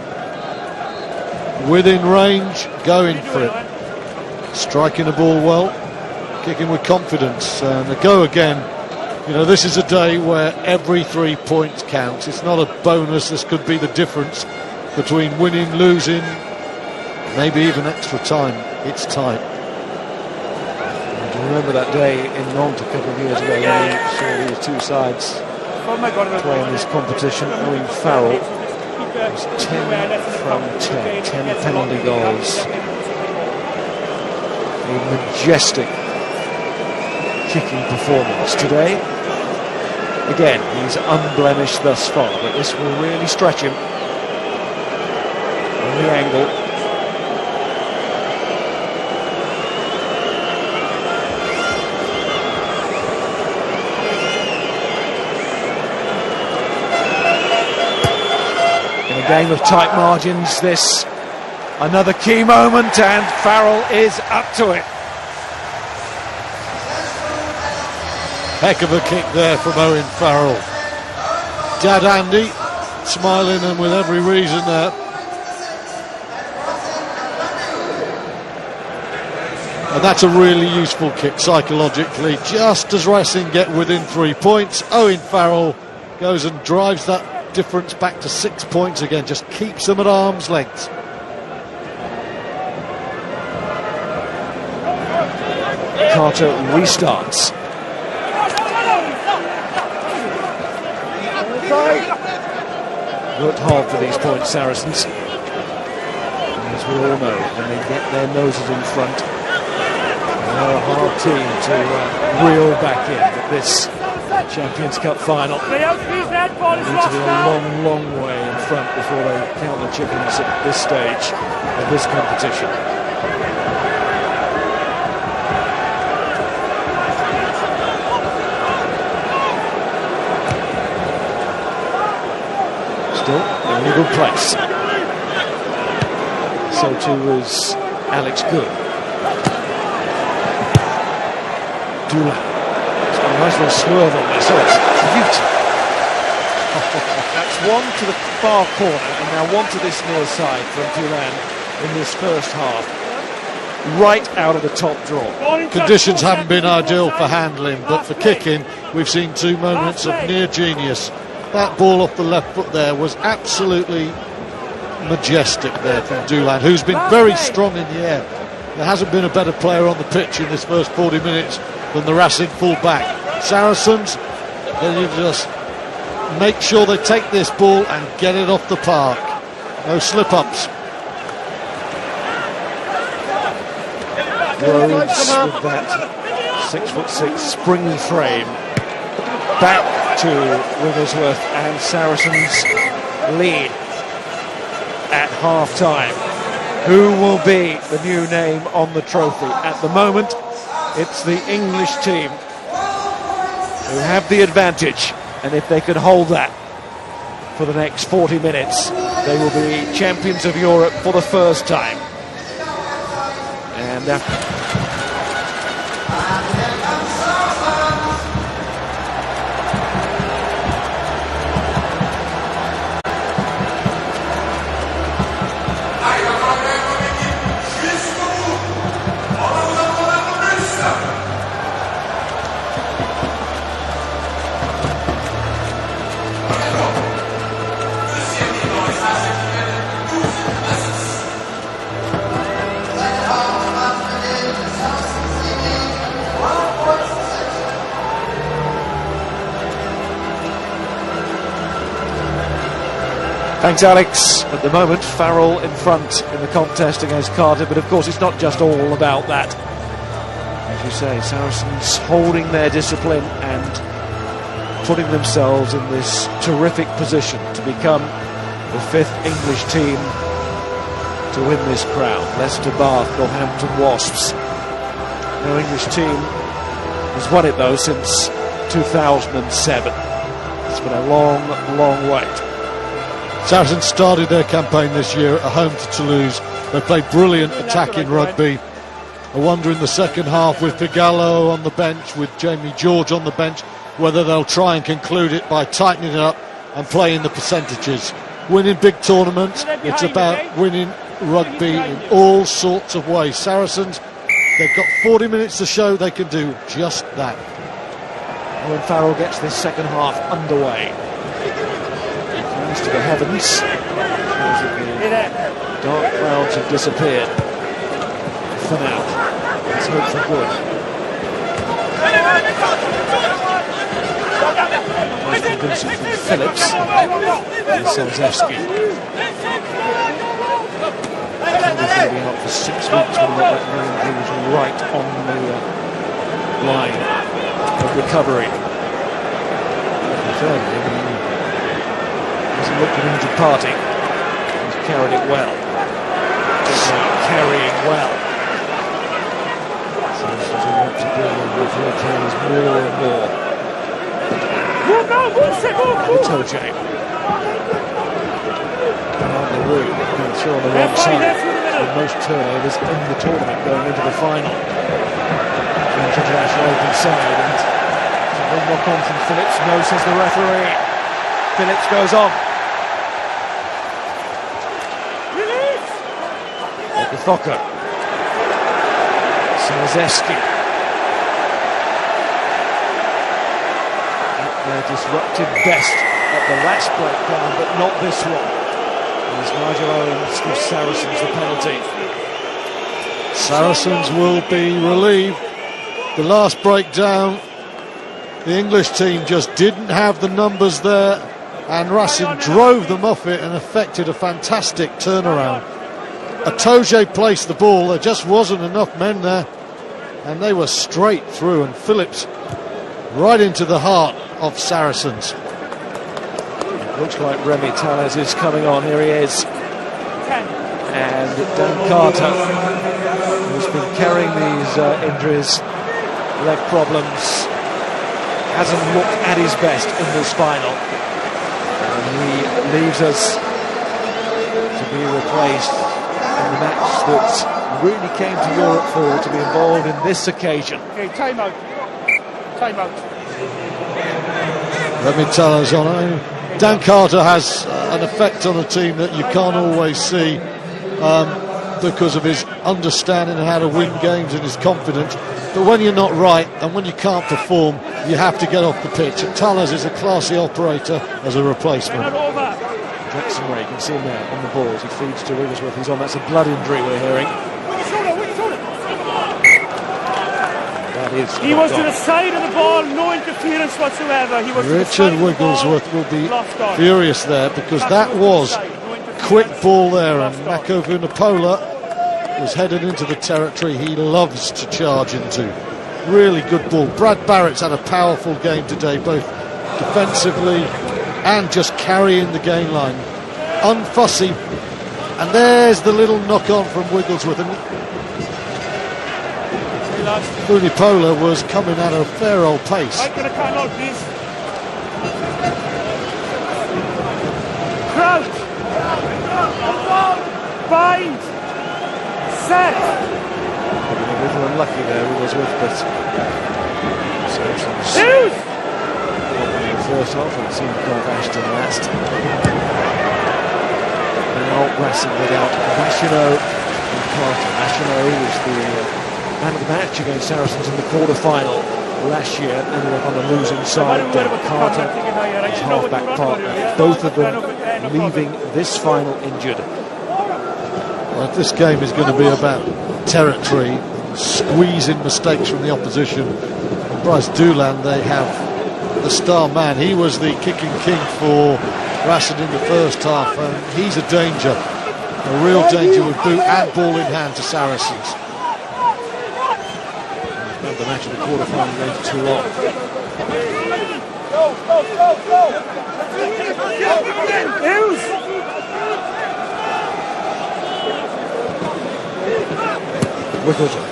within range, going for it. Striking the ball well, kicking with confidence, and a go again. You know, this is a day where every 3 points counts. It's not a bonus, this could be the difference. between winning, losing, maybe even extra time. It's tight. Do you remember that day in Nantes a couple of years ago when we saw these two sides play in this competition? Owen Farrell was 10 from 10, 10 penalty goals. A majestic kicking performance today. Again, he's unblemished thus far, but this will really stretch him on the angle. In a game of tight margins, this another key moment, and Farrell is up to it. Heck of a kick there from Owen Farrell. Dad Andy smiling and with every reason there. And that's a really useful kick psychologically. Just as Racing get within 3 points, Owen Farrell goes and drives that difference back to 6 points again, just keeps them at arm's length. Carter restarts. Worked hard for these points, Saracens. And as we all know, when they get their noses in front, they're a hard team to reel back in. But this Champions Cup final, they need to be a long, long way in front before they count the chickens at this stage of this competition. Still in a good place. So too was Alex Good. Dula. It's got a nice little swerve on this. Oh, it's beautiful. That's one to the far corner and now one to this near side from Dulan in this first half. Right out of the top draw. Conditions haven't been ideal for handling, but for kicking, we've seen 2 moments of near genius. That ball off the left foot there was absolutely majestic there from Dulan, who's been very strong in the air. There hasn't been a better player on the pitch in this first 40 minutes than the Racing full-back. Saracens, they need to just make sure they take this ball and get it off the park. No slip-ups. Rhodes with that 6'6" springy frame. Back to Wigglesworth, and Saracens lead at half-time. Who will be the new name on the trophy? At the moment, it's the English team who have the advantage, and if they can hold that for the next 40 minutes, they will be champions of Europe for the first time. And thanks, Alex. At the moment, Farrell in front in the contest against Carter, but of course it's not just all about that. As you say, Saracens holding their discipline and putting themselves in this terrific position to become the 5th English team to win this crown. Leicester, Bath, Northampton Wasps. No English team has won it though since 2007. It's been a long, long wait. Saracens started their campaign this year at home to Toulouse. They played brilliant attacking rugby. I wonder in the second half with Figallo on the bench, with Jamie George on the bench, whether they'll try and conclude it by tightening it up and playing the percentages. Winning big tournaments, it's about winning rugby in all sorts of ways. Saracens, they've got 40 minutes to show they can do just that. Owen Farrell gets this second half underway. To the heavens, As if the dark clouds have disappeared. For now, let's hope for good. Most convincing from Phillips and Saracens. He's going to be out for 6 weeks when he got that knee injury. He was right on the line of recovery. Thirdly, he hasn't looked an injured party. He's carried it well. Just carrying well. So this is what to do with the players more and more. Itoje. Around the room, being through on the wrong side. The most turnovers in the tournament going into the final. International open side, and one knock on from Phillips. No, says the referee. Phillips goes on. Release! Okithoko. Saracens. At their disrupted best at the last breakdown, but not this one. As Nigel Owens gives Saracens the penalty. Saracens will be relieved. The last breakdown, the English team just didn't have the numbers there, and Racing drove them off it and effected a fantastic turnaround. Itoje placed the ball, there just wasn't enough men there, and they were straight through, and Phillips right into the heart of Saracens. Looks like Remy Tallez is coming on. Here he is. And Dan Carter, who's been carrying these injuries, leg problems, hasn't looked at his best in this final. And he leaves us to be replaced in the match that really came to Europe for, to be involved in this occasion. Okay, time out. Time out. Remy Tallez on. Dan Carter has an effect on a team that you can't always see because of his understanding of how to win games and his confidence. But when you're not right and when you can't perform, you have to get off the pitch. And Tallez is a classy operator as a replacement. Jackson Ray, you can see him there on the balls. He feeds to Wigglesworth. He's on. That's a blood injury we're hearing. He was to the side of the ball, no interference whatsoever. He was Richard Wigglesworth will be furious there because that was quick ball there, and Mako Vunipola was headed into the territory he loves to charge into. Really good ball. Brad Barrett's had a powerful game today, both defensively and just carrying the game line. Unfussy. And there's the little knock on from Wigglesworth. And Vunipola was coming at a fair old pace. Crouch! Bind! Set! A little unlucky there, Wigglesworth, but Saracens in the first half, and it seemed Garth Ashton last. Now Racing without Machino and Carter. Machino was the man of the match against Saracens in the quarter-final last year, ended up on the losing side. Carter, his half-back partner, both of them leaving this final injured. Well, this game is going to be about territory, squeezing mistakes from the opposition. And Bryce Doolan, they have the star man. He was the kicking king for Racing in the first half, and he's a danger, a real danger with boot and ball in hand to Saracens. The match of the quarter-final went too long. Wigglesworth.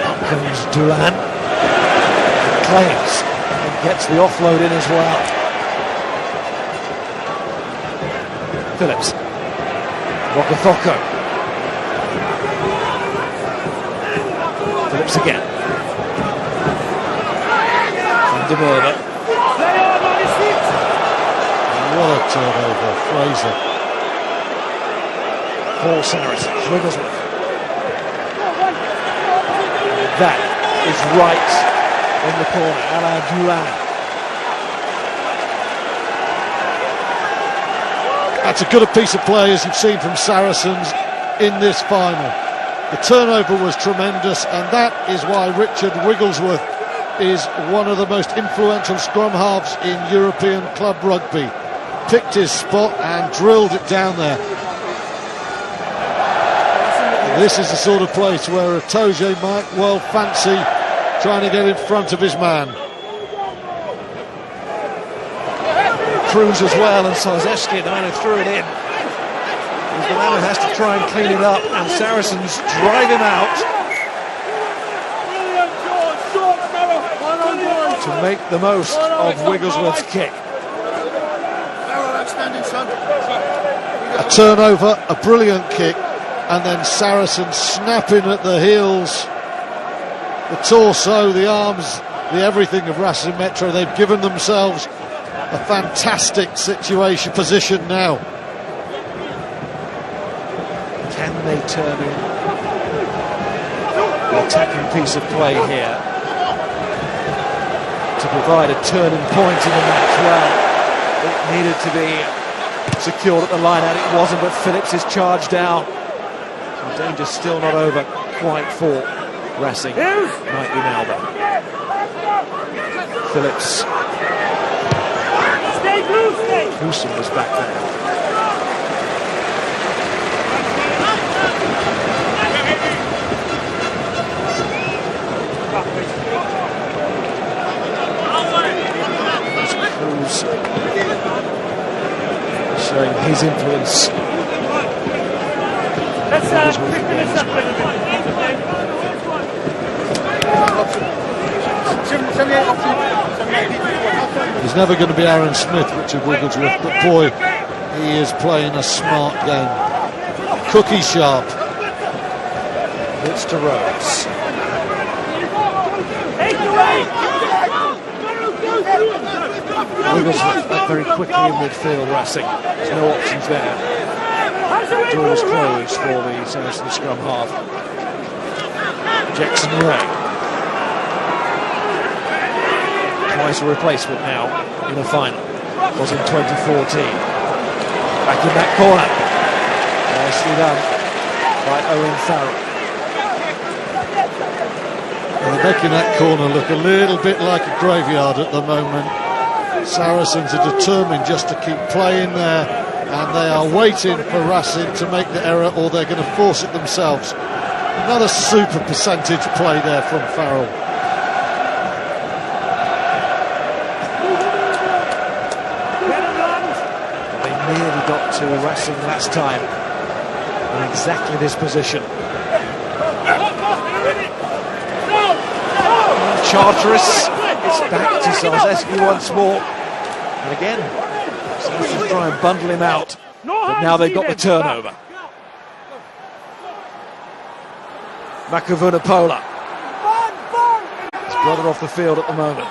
Up comes Doolan. Claims and gets the offload in as well. Phillips. Okithoko. Phillips again. Van de Merwe. What a turnover, Fraser. Paul Saracens, Wigglesworth. That is right in the corner. Alain Doolan. That's a good piece of play, as you've seen from Saracens in this final. The turnover was tremendous, and that is why Richard Wigglesworth is one of the most influential scrum halves in European club rugby. Picked his spot and drilled it down there. This is the sort of place where Itoje might well fancy trying to get in front of his man. Cruz as well, and Saracens, the man who threw it in, is the man who has to try and clean it up, and Saracens drive him out to make the most of Wigglesworth's kick. A turnover, a brilliant kick, and then Saracens snapping at the heels, the torso, the arms, the everything of Racing Metro. They've given themselves a fantastic position now. Can they turn in an attacking piece of play here to provide a turning point in the match? Well, it needed to be secured at the line out. It wasn't, but Phillips is charged down. The danger's still not over quite for Racing. Might be now though. Phillips. Houston was back there. Cruz showing his influence. He's never going to be Aaron Smith, Richard Wigglesworth, but boy, he is playing a smart game. Cookie sharp. It's to Rhodes. Wigglesworth back very quickly in midfield. Racing. There's no options there. Doors closed for the Saracen scrum half. Jackson Ray. Twice a replacement now in a final. Was in 2014. Back in that corner. Nicely done by Owen Farrell. They're making that corner look a little bit like a graveyard at the moment. Saracens are determined just to keep playing there, and they are waiting for Racing to make the error, or they're going to force it themselves. Another super percentage play there from Farrell. They nearly got to Racing last time in exactly this position. Charteris, it's back to Saracens once more, and again Saracens try and bundle him out, but now they've got the turnover. Makavunapola, his brother off the field at the moment.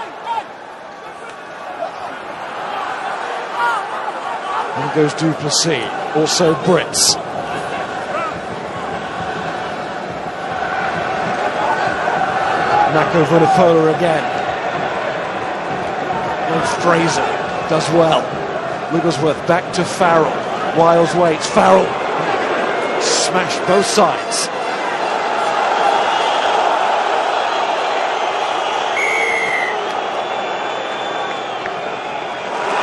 And goes Duplessis, also Brits. Makavunapola again. And Fraser does well. Wigglesworth back to Farrell. Wiles waits. Farrell smashed both sides.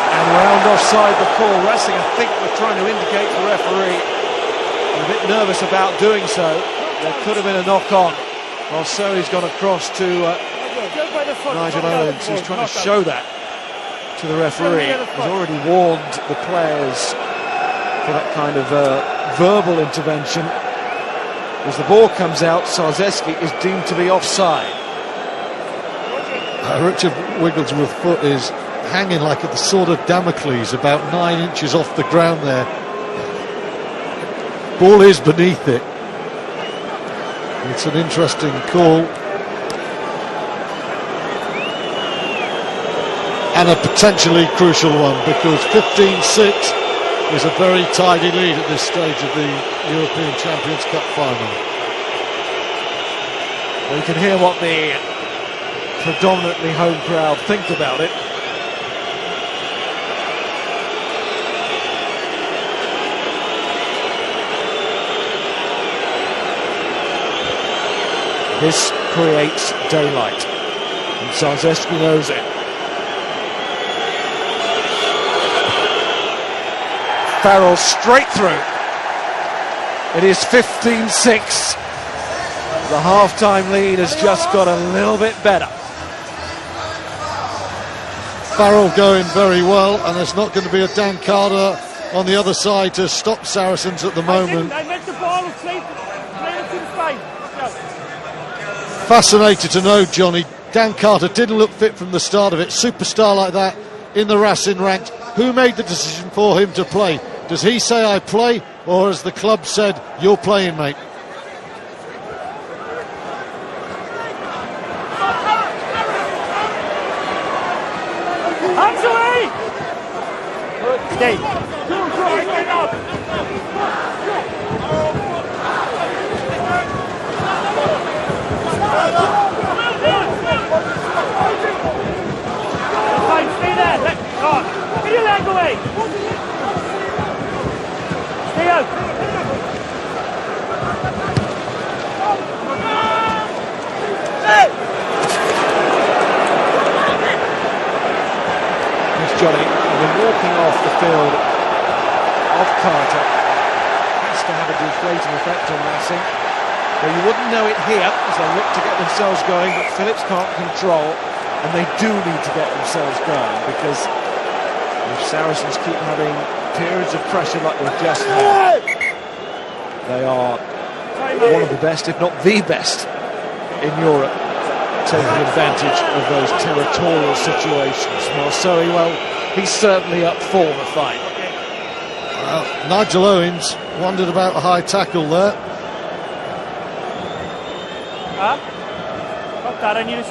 And round offside the call. Racing, I think, were trying to indicate to the referee. A bit nervous about doing so. There could have been a knock on. Well, so he's gone across to Nigel Owens, who's trying to show that to the referee. He's already warned the players for that kind of verbal intervention. As the ball comes out, Sarzeski is deemed to be offside. Richard Wigglesworth's foot is hanging like at the sword of Damocles, about 9 inches off the ground there. Ball is beneath it. It's an interesting call. And a potentially crucial one, because 15-6 is a very tidy lead at this stage of the European Champions Cup final. Well, you can hear what the predominantly home crowd think about it. This creates daylight, and Saracens knows it. Farrell straight through. It is 15-6. The half-time lead has just got a little bit better. Farrell going very well, and there's not going to be a Dan Carter on the other side to stop Saracens at the moment. I meant the ball was played to the side. Fascinated to know, Johnny, Dan Carter didn't look fit from the start of it. Superstar like that in the Racing ranks. Who made the decision for him to play? Does he say I play, or has the club said you're playing, mate? Hands away! Stay. Fine, stay there. Get your leg away. Stay out. Johnny, when walking off the field of Carter, has to have a deflating effect on Racing. Well, you wouldn't know it here as they look to get themselves going, but Phillips can't control, and they do need to get themselves going, because if Saracens keep having periods of pressure like we've just had, they are one of the best, if not the best, in Europe, taking advantage of those territorial situations. Marceau, well, he's certainly up for the fight. Nigel Owens wondered about a high tackle there. Got that, and you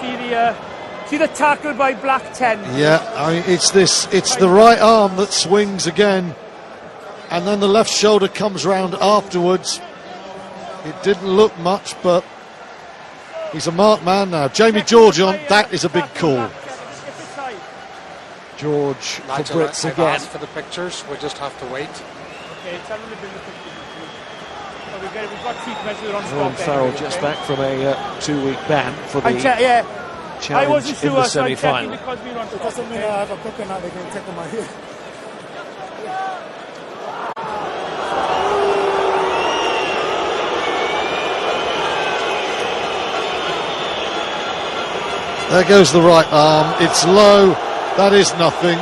see the tackle by Black 10. Yeah, I mean, it's the right arm that swings again, and then the left shoulder comes round afterwards. It didn't look much, but he's a marked man now. Jamie George on, that is a big call. George for Nigel, Brits I've again. asked for the pictures, we just have to wait. Okay, tell them to bring the pictures. We've got treatments on Ron spot. Farrell just back from a 2-week ban for the Yeah. I challenge wasn't in sure, the so I'm checking semi-final. because we're on spot. It doesn't mean I have a coconut they can take on my head. There goes the right arm. It's low. That is nothing.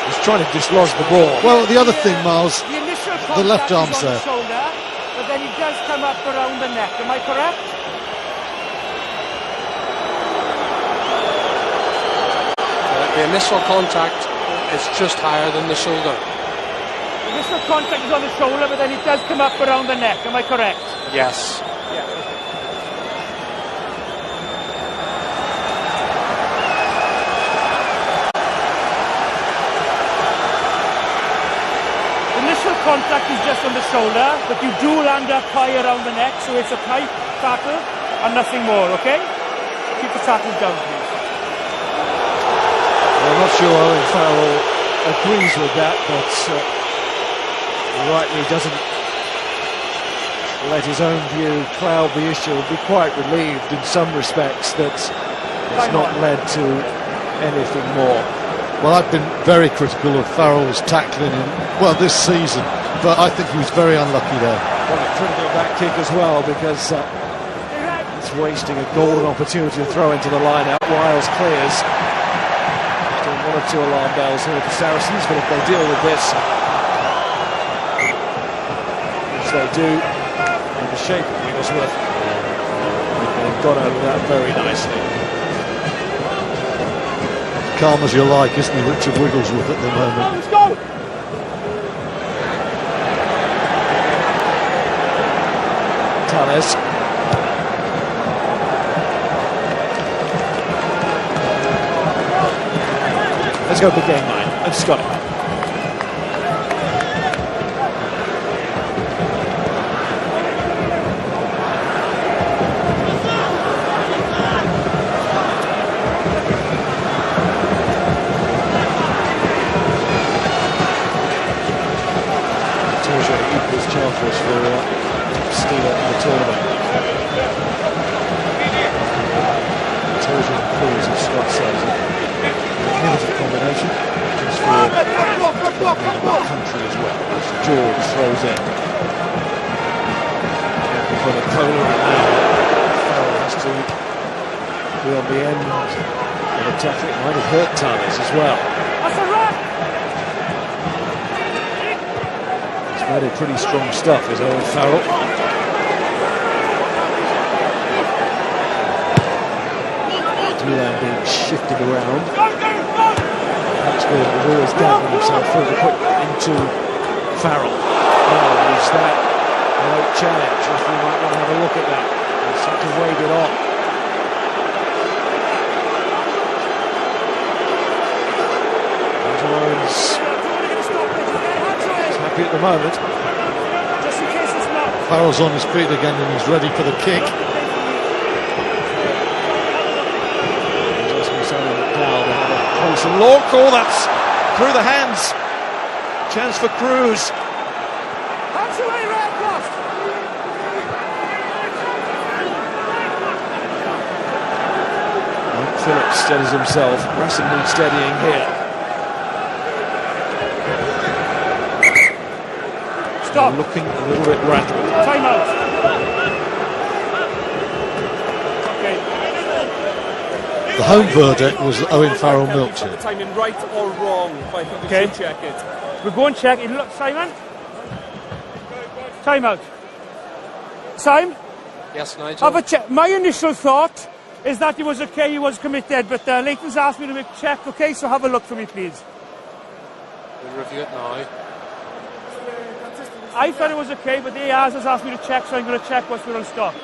He's trying to dislodge the ball. Well, the other thing, Miles, The initial the left contact arm's is on there. the shoulder, but then he does come up around the neck. Am I correct? The initial contact is just higher than the shoulder. The initial contact is on the shoulder, but then it does come up around the neck. Am I correct? Yes. Yeah. Initial contact is just on the shoulder, but you do land up high around the neck, so it's a tight tackle and nothing more, okay? Keep the tackle down, please. Well, I'm not sure Owen Farrell agrees with that, but rightly doesn't let his own view cloud the issue. He'll be quite relieved in some respects that it's not led to anything more. Well, I've been very critical of Farrell's tackling this season, but I think he was very unlucky there. Well, a critical back kick as well, because it's wasting a golden opportunity to throw into the line-out. Wiles clears. Still 1 or 2 alarm bells here for Saracens, but if they deal with this, which they do, in the shape of Wigglesworth, they've got over that very nicely. Calm as you like, isn't he, Richard Wigglesworth at the moment? Let's go! Tales. Let's go big game line. I've just got it. his chances for steal in the tournament. Total Cruz of Scott says magnificent combination. Just for the country as well. As George throws in. For the Polar now. Farrell has to be on the end of a tackle. It might have hurt Tanners as well. He's made it pretty strong stuff, is Owen Farrell. Dulan being shifted around. Hatchfield was always gathering himself further quick into Farrell. Oh, is that a late challenge? We might want to have a look at that. They seem to wave it off. He's happy at the moment. Farrell's on his feet again and he's ready for the kick. Closer look. Oh, that's through the hands. Chance for Cruz. Mike Phillips steadies himself. Racing needs steadying here. Stop. Looking a little bit rattled. Time out. The home verdict was that Owen Farrell milked it. Timing right or wrong, but I think we should check it. We'll go and check it. Look, Simon. Time out. Simon? Yes, Nigel. Have a check. My initial thought is that he was okay, he was committed, but Leighton's asked me to make a check, okay? So have a look for me, please. We'll review it now. I thought it was okay, but the ARs has asked me to check, so I'm going to check once we're on stop.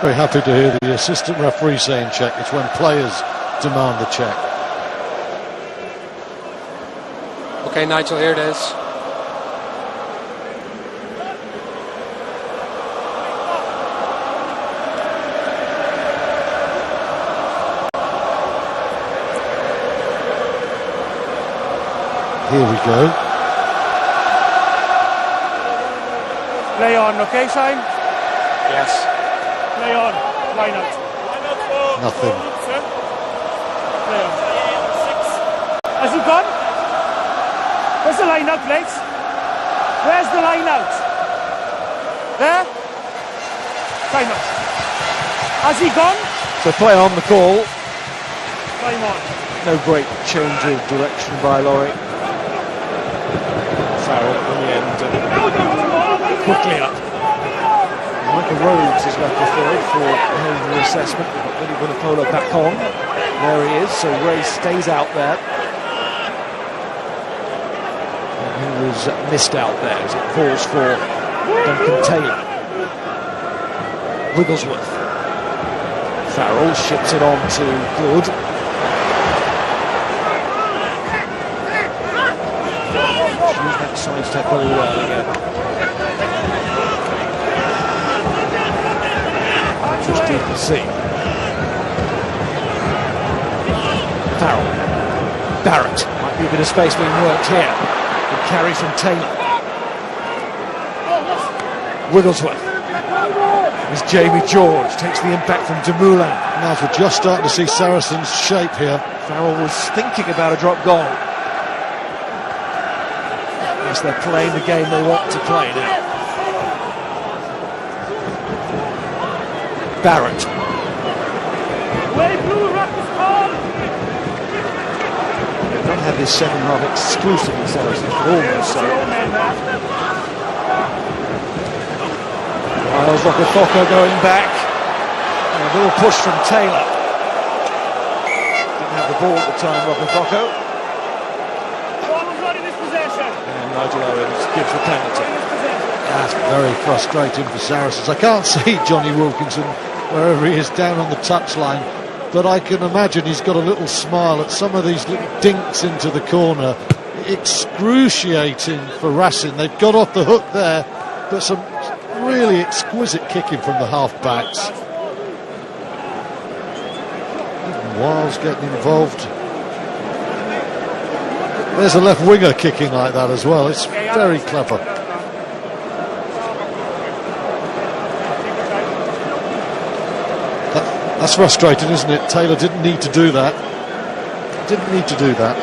Very happy to hear the assistant referee saying check. It's when players demand the check. Okay, Nigel, here it is. Here we go. Play on, okay, Simon? Yes. Play on. Line out. Nothing. Play on. Has he gone? Where's the line out, please? Where's the line out? There? Time out. Has he gone? So play on the call. Time on. No great change of direction by Laurie. Farrell in the end. Quickly up. Michael Rhodes is left referred for the assessment. But Billy Vunipola back on. There he is. So Ray stays out there. And he was missed out there as it falls for Duncan Taylor. Wigglesworth. Farrell ships it on to Good. Use that side step very well again. Interesting to see. Farrell. Barrett. Might be a bit of space being worked here. Good carry from Taylor. Wigglesworth. As Jamie George takes the impact from Dumoulin. Now we're just starting to see Saracens shape here. Farrell was thinking about a drop goal. Yes, they're playing the game they want to play now. Barrett. They've not had this second half exclusively Saracens, but almost so. Miles Rocafocco going back. And a little push from Taylor. Didn't have the ball at the time, Rocafocco. And Nigel Owens gives the penalty. That's very frustrating for Saracens. I can't see Johnny Wilkinson wherever he is down on the touchline, but I can imagine he's got a little smile at some of these little dinks into the corner. Excruciating for Racing. They've got off the hook there, but some really exquisite kicking from the half-backs. Even Wiles getting involved. There's a left winger kicking like that as well. It's very clever. That's frustrating, isn't it? Taylor didn't need to do that. Didn't need to do that.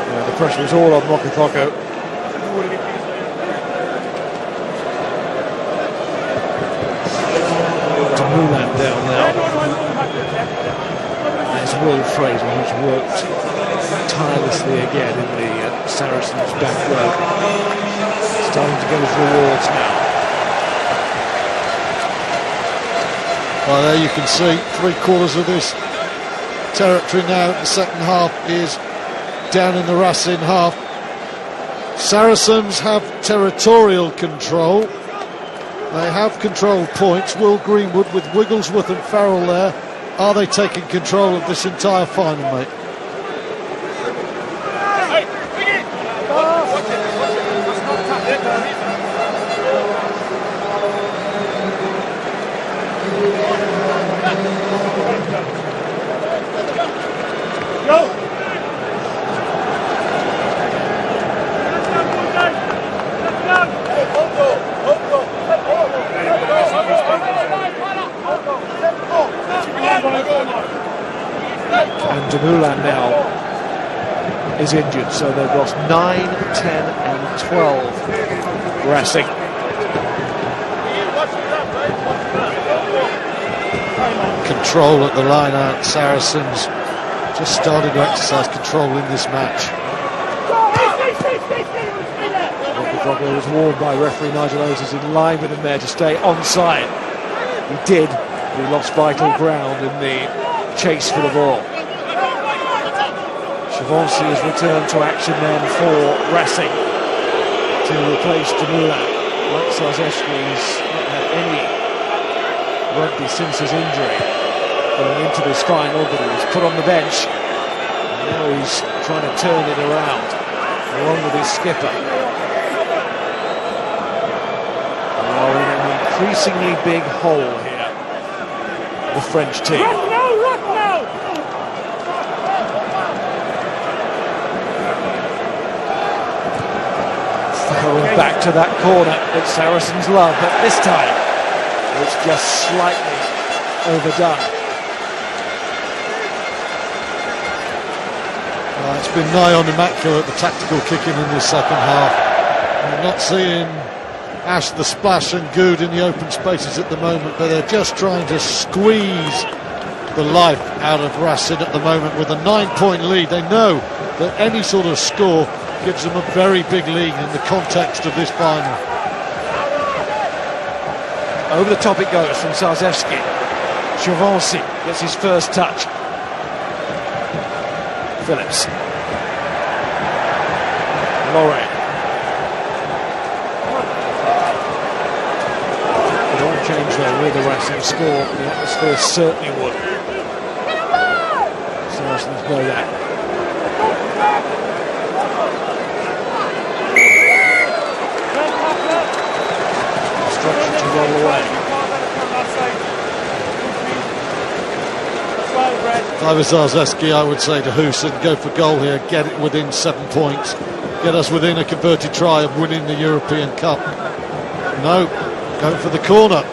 Yeah, the pressure was all on Mokokoko. Mulan down now. There's Will Fraser, who's worked tirelessly again in the Saracens back row. Starting to get his rewards now. Well, there you can see 3/4 of this territory now. The second half is down in the Racing half. Saracens have territorial control. They have controlled points. Will Greenwood with Wigglesworth and Farrell there. Are they taking control of this entire final, mate? And Mulan now is injured, so they've lost 9, 10 and 12 Racing. Control at the line out. Saracens just started to exercise control in this match. Mokokoko was warned by referee Nigel Owens is in line with him there to stay onside. He did, but he lost vital ground in the chase for the ball. Chavancy has returned to action then for Racing to replace Mulan. Like Sarzewski's not had any rugby since his injury going into this final, but he was put on the bench. And now he's trying to turn it around along with his skipper. They are in an increasingly big hole here, the French team. Back to that corner that Saracens love, but this time it's just slightly overdone. It's been nigh on immaculate, the tactical kicking in this second half. We're not seeing Ash the Splash and Good in the open spaces at the moment, but they're just trying to squeeze the life out of Racing at the moment with a 9-point lead. They know that any sort of score gives them a very big lead in the context of this final. Over the top it goes from Sarzewski. Chavancy gets his first touch. Phillips. Lorraine. It won't change though with the Racing score. The atmosphere certainly would. Saracens know that. Instruction to roll away. If I was Zarzewski, I would say to Houston, go for goal here, get it within 7 points, get us within a converted try of winning the European Cup. No, go for the corner.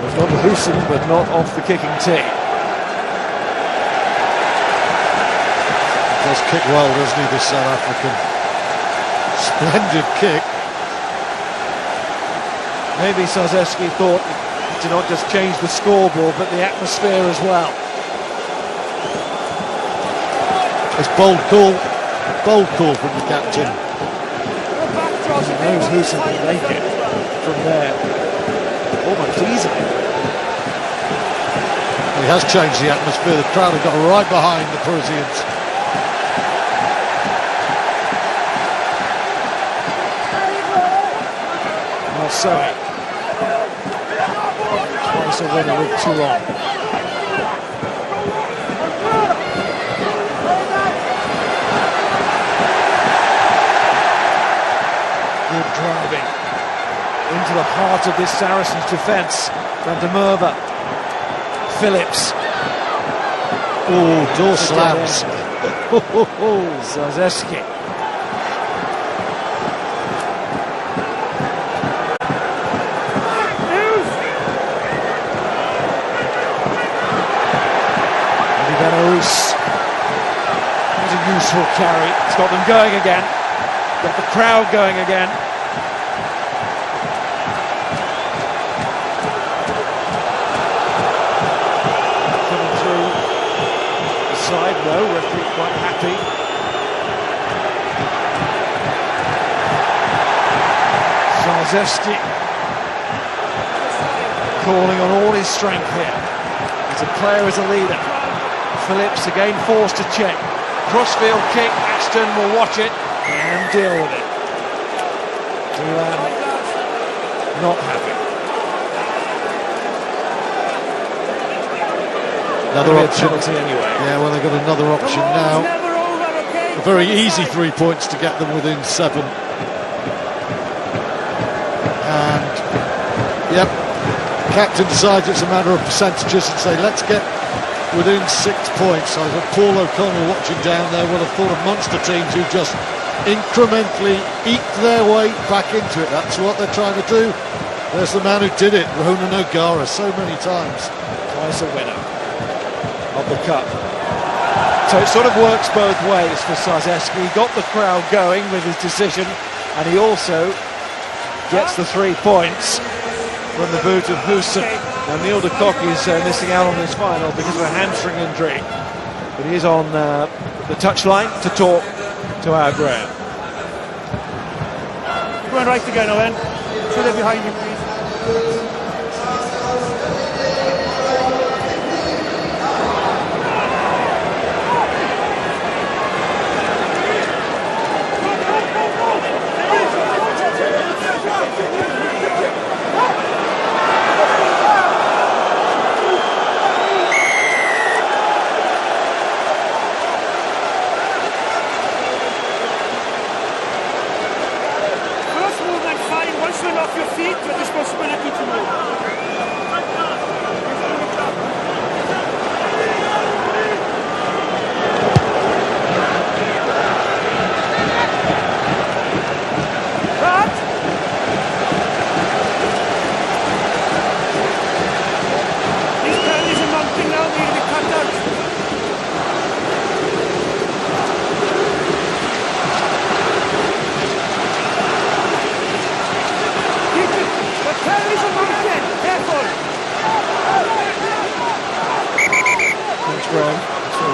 It's not Houston, but not off the kicking tee. He does kick well, doesn't he, this South African? Splendid kick. Maybe Sarzewski thought to not just change the scoreboard, but the atmosphere as well. It's bold call from the captain. He knows Houston can make it from there almost easily. He has changed the atmosphere. The crowd have got right behind the Parisians. Marseille. Twice a winner with Toulon. Good driving into the heart of this Saracens defence. Van der Merwe. Phillips. Oh, door slams. Zazewski. Belarus. It's a useful carry. It's got them going again. Got the crowd going again. Coming through the side. No, referee quite happy. Zazewski calling on all his strength here. As a player, as a leader. Phillips again forced to check. Crossfield kick. Ashton will watch it and deal with it. Dulan not happy. Another option. Anyway. Yeah, well, they've got another option now. A very easy 3 points to get them within 7. And, yep, captain decides it's a matter of percentages and say, let's get within 6 points. I thought Paul O'Connell watching down there would have thought of Munster teams who just incrementally eke their way back into it. That's what they're trying to do. There's the man who did it, Ronan O'Gara, so many times. Twice a winner of the Cup. So it sort of works both ways for Zazewski. He got the crowd going with his decision, and he also gets the 3 points from the boot of Hussein. Now Neil de Kock is missing out on this final because of a hamstring injury, but he is on the touchline to talk to our Graham. Going right again, Owen. So they're behind you, please. Off your feet with this possibility to move. These penalties are mounting now, need to be cut out.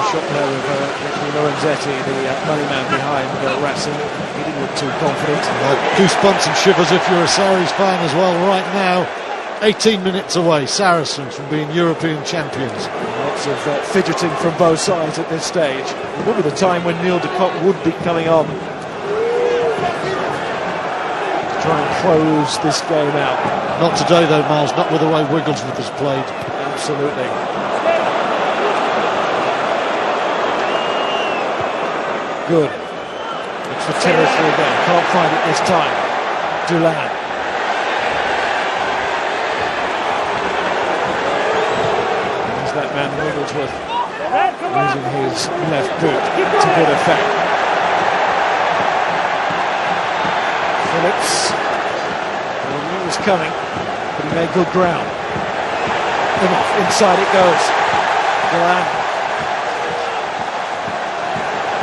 Shot there with Lorenzetti, the money man behind Racing. He didn't look too confident. Goosebumps and shivers if you're a Sarries fan as well right now. 18 minutes away, Saracens from being European champions. Lots of fidgeting from both sides at this stage. It would be the time when Neil de Kock would be coming on to try and close this game out. Not today though, Miles, not with the way Wigglesworth has played. Absolutely. Good. Looks for territory again. Can't find it this time. Dulan. There's that man Wigglesworth using his left boot to good effect. Phillips. Well, he knew it was coming, but he made good ground. Inside it goes. Dulan.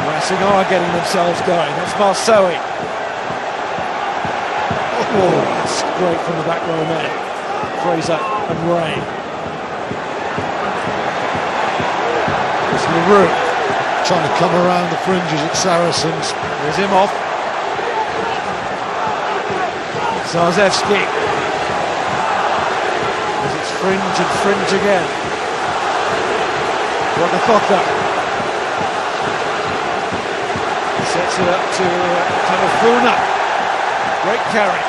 Racing are getting themselves going. That's Marceau. Oh, that's great from the back row men. Fraser and Ray. There's LaRue. Trying to come around the fringes at Saracens. There's him off. Zazewski. As it's fringe and fringe again. Wakakota. Sets it up to Tamafuna. Great carry.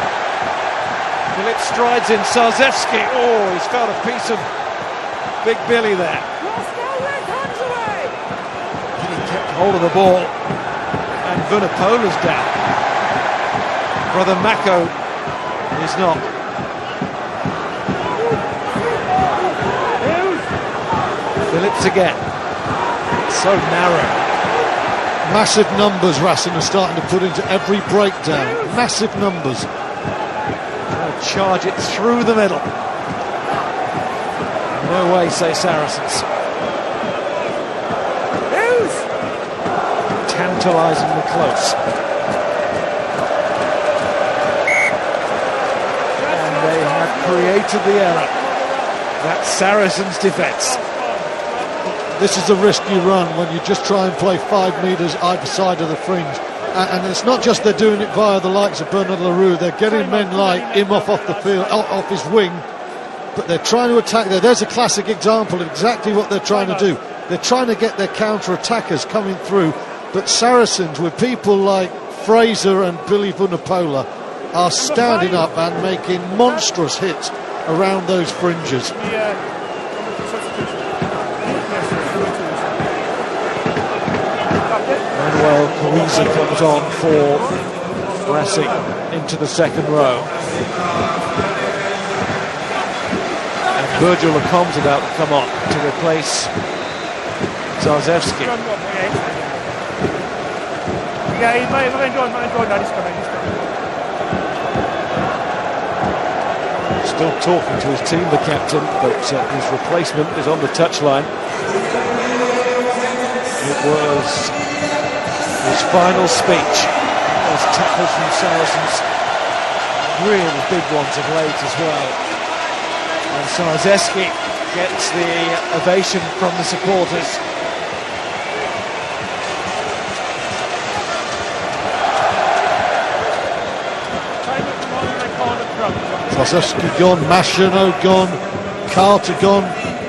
Phillips strides in. Zazewski. Oh, he's found a piece of Big Billy there. He kept hold of the ball. And Vunapola's down. Brother Mako is not. Phillips again. So narrow. Massive numbers Racing are starting to put into every breakdown. Massive numbers. Charge it through the middle. No way, say Saracens. Tantalisingly close. And they have created the error. That's Saracens' defence. This is the risk you run when you just try and play 5 metres either side of the fringe. And it's not just they're doing it via the likes of Bernard LaRue, they're getting men like Imhoff off the field, off his wing, but they're trying to attack there. There's a classic example of exactly what they're trying to do. They're trying to get their counter-attackers coming through, but Saracens, with people like Fraser and Billy Vunipola, are standing up and making monstrous hits around those fringes. Manuel Caruso comes on for Racing into the second row. And Virgil Lecombe's about to come on to replace Zarzewski. Still talking to his team, the captain, but his replacement is on the touchline. It was his final speech. Those tackles from Saracens, really big ones of late as well. And Zarzewski gets the ovation from the supporters. Zarzewski gone, Machino gone, Carter gone.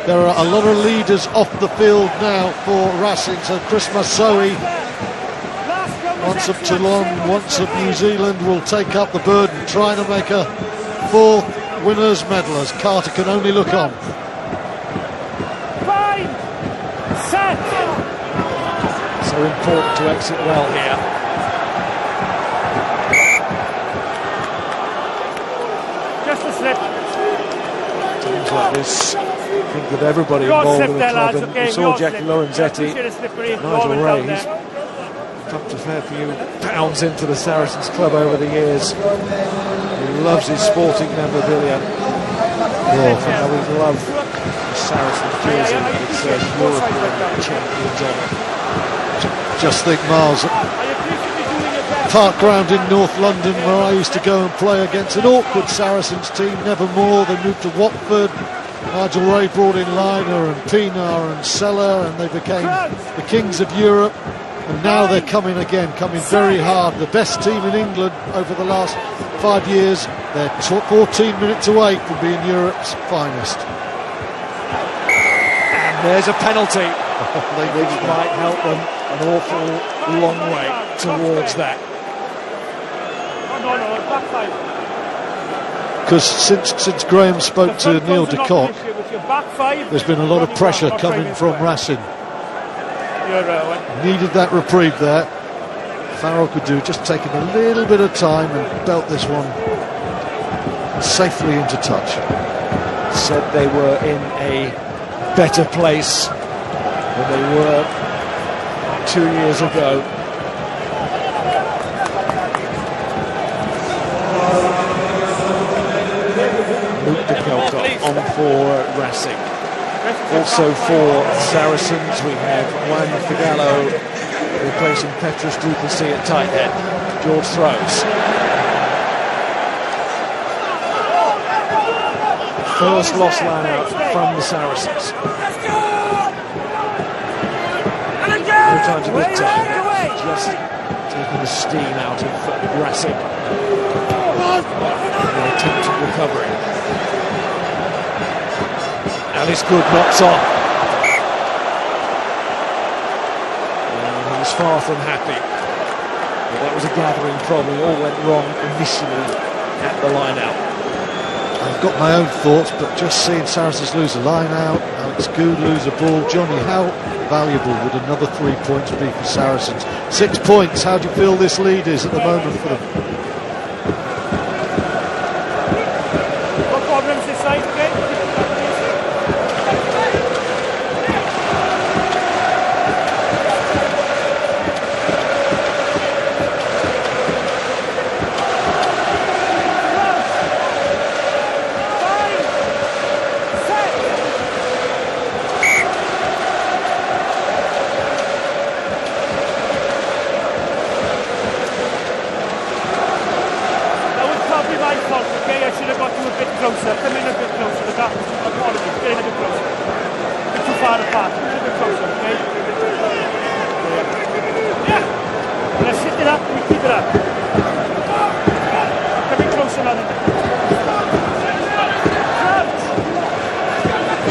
There are a lot of leaders off the field now for Racing. So Chris Masoe, once of Toulon, once of New Zealand, will take up the burden, trying to make a 4th winners medal as Carter can only look on. So important to exit well here. Just a slip. Teams like this think of everybody involved in the club, and you saw Jackie Lorenzetti, Nigel Ray, pumped a fair few pounds into the Saracens club over the years. He loves his sporting memorabilia. Oh, how we love the Saracens jersey. It says European champions on it. Just think, Miles, Park Ground in North London, where I used to go and play against an awkward Saracens team, Nevermore. They moved to Watford. Nigel Ray brought in Liner and Pienaar and Seller, and they became the kings of Europe. And now they're coming again, coming very hard. The best team in England over the last 5 years. They're 14 minutes away from being Europe's finest. And there's a penalty. Which might help them an awful long way towards that. Because since Graham spoke to Neil de Kock, there's been a lot of pressure coming from Racing. Needed that reprieve there. Farrell could do just taking a little bit of time and belt this one safely into touch. Said they were in a better place than they were 2 years ago. Luke de Kock on for Racing. Also for Saracens, we have Juan Figallo replacing Petrus Duplessis at tight head. George throws. First lost line out from the Saracens. No time to good time. Just taking the steam out of Racing. An attempted recovery. And it's good, knocks on. And he was far from happy. But that was a gathering problem. It all went wrong initially at the line out. I've got my own thoughts, but just seeing Saracens lose a line out, Alex Good lose a ball. Johnny, how valuable would another 3 points be for Saracens? 6 points, how do you feel this lead is at the moment for them? What problems this side again? closer. Come in a bit closer. The gap is too far. Get in a bit closer. A bit too far apart. Come in a bit closer, okay? Yeah. Let's hit it up. We keep it up. Come in closer now then.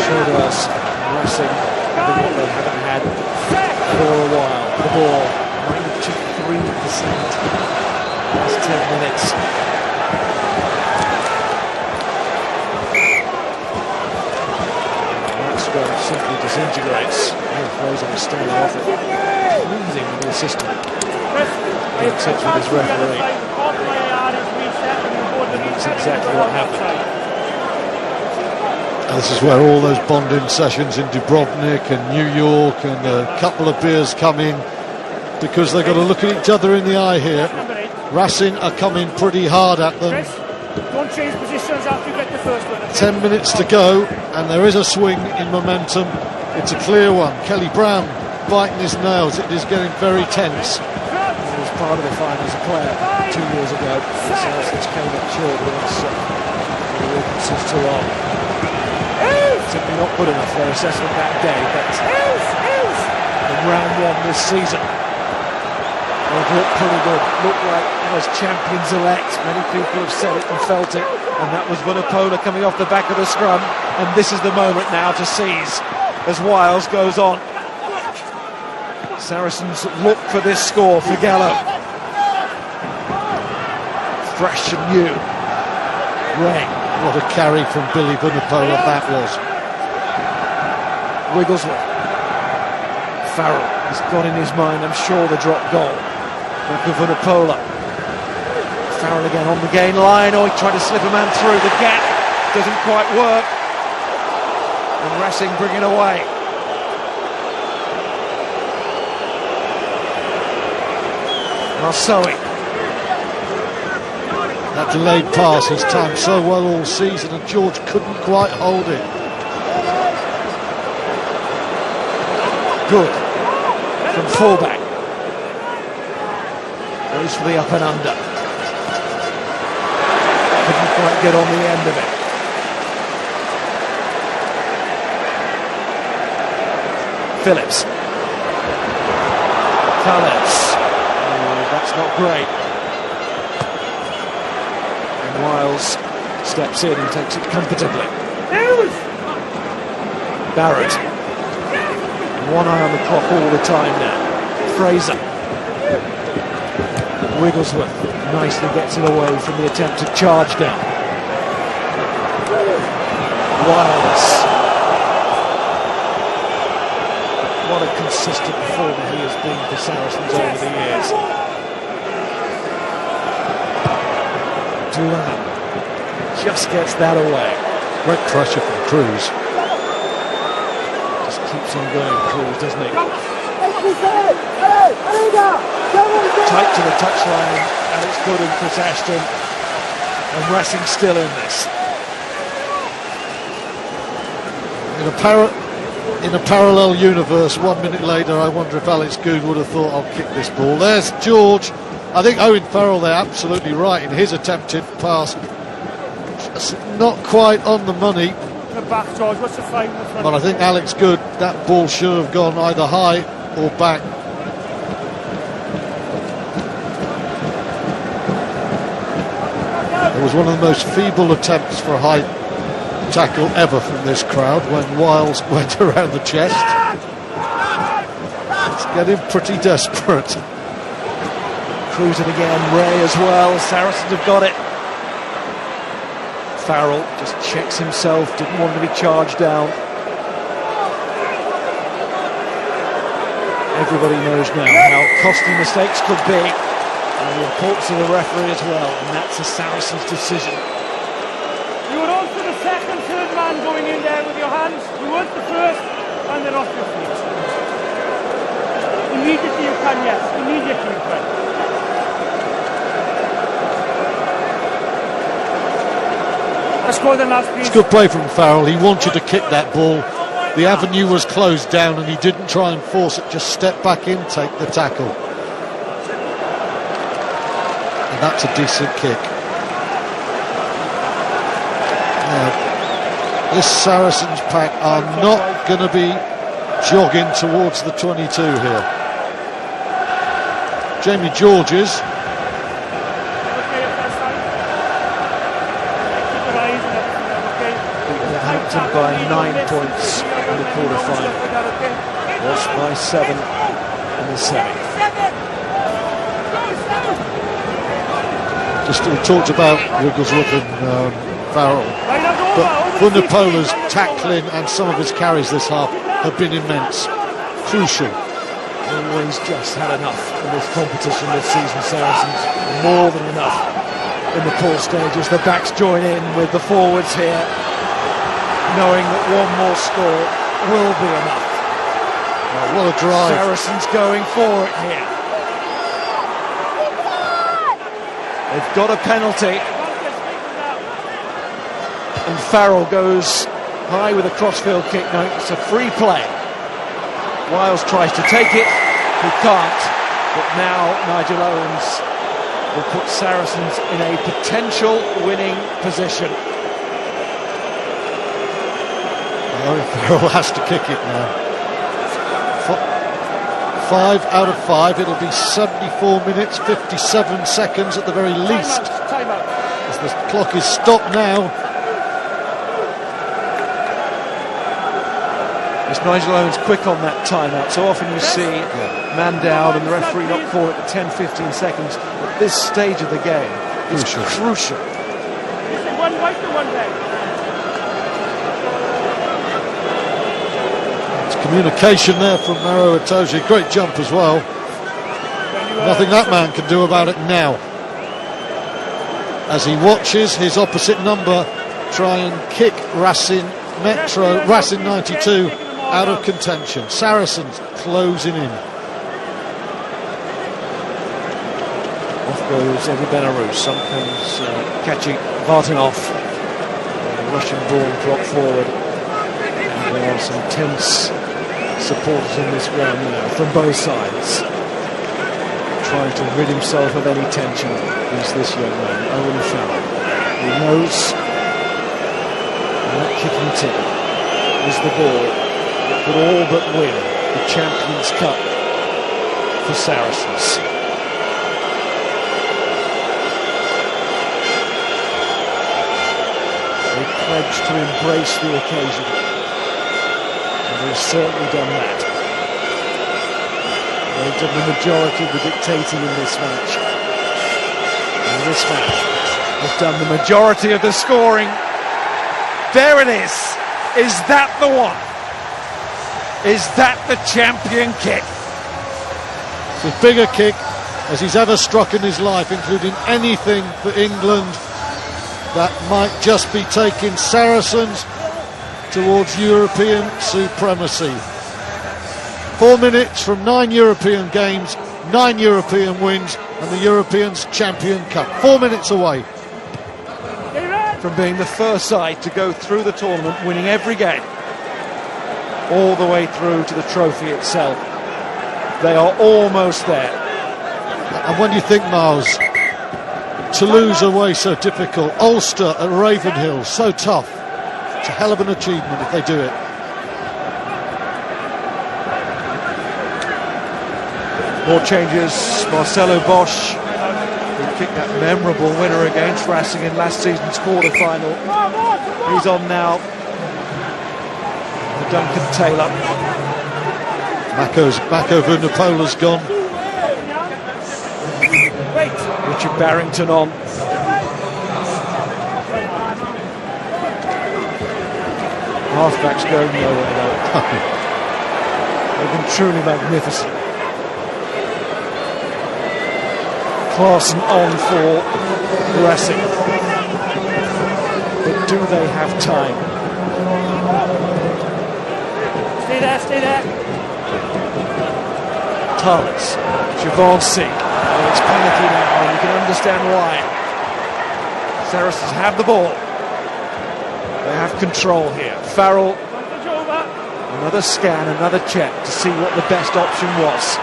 Showed us Racing, what they haven't had for a while. The ball, 93%. Last 10 minutes. Maxwell simply disintegrates. Fraser was standing off it. Pleasing with the assistant. In touch with his referee. And that's exactly what happened. This is where all those bonding sessions in Dubrovnik and New York and a couple of beers come in, because they've got to look at each other in the eye here. Racing are coming pretty hard at them. Don't change positions after you get the first one. 10 minutes to go, and there is a swing in momentum. It's a clear one. Kelly Brown biting his nails. It is getting very tense. He was part of the final as a player 2 years ago. The Saracens came up short once the Wilkinsons too long. Simply not good enough, their assessment that day, but in round one this season they've looked pretty good, looked like almost champions elect. Many people have said it and felt it, and that was Vunipola coming off the back of the scrum, and this is the moment now to seize as Wiles goes on. Saracens look for this score for Gallo. Fresh and new. Ray. What a carry from Billy Vunipola that was. Wigglesworth. Farrell has got in his mind, I'm sure, the drop goal. Back of Vunipola. Farrell again on the gain line. Oh, he tried to slip a man through the gap. Doesn't quite work. And Racing bring it away. Marsoe. That delayed pass has timed so well all season, and George couldn't quite hold it. Good from fullback. Goes for the up and under. Couldn't quite get on the end of it. Phillips. Phillips. Oh, that's not great. Wiles steps in and takes it comfortably. Barrett. One eye on the clock all the time now. Fraser. Wigglesworth nicely gets it away from the attempted charge down. Wiles. What a consistent performer he has been for Saracens over the years. Duran just gets that away. Great pressure from Cruz. Just keeps on going, Cruz, doesn't he? Tight to the touchline, and it's good in Chris Ashton. And Racing still in this. In a parallel universe, 1 minute later, I wonder if Alex Good would have thought, I'll kick this ball. There's George. I think Owen Farrell there absolutely right in his attempted pass. Just not quite on the money. The back, George. What's the fine in the front? But I think Alex Good, that ball should have gone either high or back. It was one of the most feeble attempts for a high tackle ever from this crowd when Wiles went around the chest. It's getting pretty desperate. Cruz it again, Ray as well. Saracens have got it. Farrell just checks himself, didn't want to be charged down. Everybody knows now how costly mistakes could be, and the importance of the referee as well, and that's a Saracens decision. You were on for the second, third man going in there with your hands. You weren't the first, and they're off your feet. Immediately you can, yes. Immediately you can. Let's go then, lads, please. It's good play from Farrell. He wanted to kick that ball. The avenue was closed down and he didn't try and force it, just step back in, take the tackle. And that's a decent kick. This Saracens pack are not going to be jogging towards the 22 here. Jamie Georges. Hampton by 9 points in the quarter-final. Lost by 7 in the semi. Just we talked about Wigglesworth and Farrell, but Vunipola's tackling and some of his carries this half have been immense, crucial. Always just had enough in this competition this season, Saracens. More than enough in the pool stages. The backs join in with the forwards here, knowing that one more score will be enough. Oh, what a drive. Saracens going for it here. They've got a penalty. And Farrell goes high with a crossfield kick. No, it's a free play. Wiles tries to take it. He can't. But now Nigel Owens will put Saracens in a potential winning position. Farrell has to kick it now. 5 out of 5. It'll be 74 minutes, 57 seconds at the very least. As the clock is stopped now. It's Nigel Owens quick on that timeout. So often you see man down and the referee not call it at 10-15 seconds. At this stage of the game, it's crucial. Communication there from Maro Itoje. Great jump as well. Nothing that man can do about it now. As he watches his opposite number try and kick Racing 92 out of contention. Saracens closing in. Off goes Eddie Benarouz, sometimes catching Vartanov. Russian ball dropped forward. And there are some tense supporters in this ground now from both sides, trying to rid himself of any tension. Is this young man, Owen Farrell. He knows that kicking team is the ball that could all but win the Champions Cup for Saracens. They pledge to embrace the occasion. They've certainly done that. They've done the majority of the dictating in this match. And this man has done the majority of the scoring. There it is. Is that the one? Is that the champion kick? It's as big a kick as he's ever struck in his life, including anything for England that might just be taking Saracens towards European supremacy. 4 minutes from 9 European games, 9 European wins, and the Europeans Champion Cup. 4 minutes away from being the first side to go through the tournament, winning every game, all the way through to the trophy itself. They are almost there. And when you think, Miles, Toulouse away so difficult, Ulster at Ravenhill so tough. It's a hell of an achievement if they do it. More changes. Marcelo Bosch, who kicked that memorable winner against Racing in last season's quarter-final. He's on now. Duncan Taylor. Mako Vunipola's gone. Richard Barrington on. Halfbacks going nowhere though. They've been truly magnificent. Clarkson on for Racing. But do they have time? Stay there. Tarlis, Javancy. Oh, it's panicky now, and you can understand why. Saracens have the ball. They have control here. Farrell, another scan, another check to see what the best option was.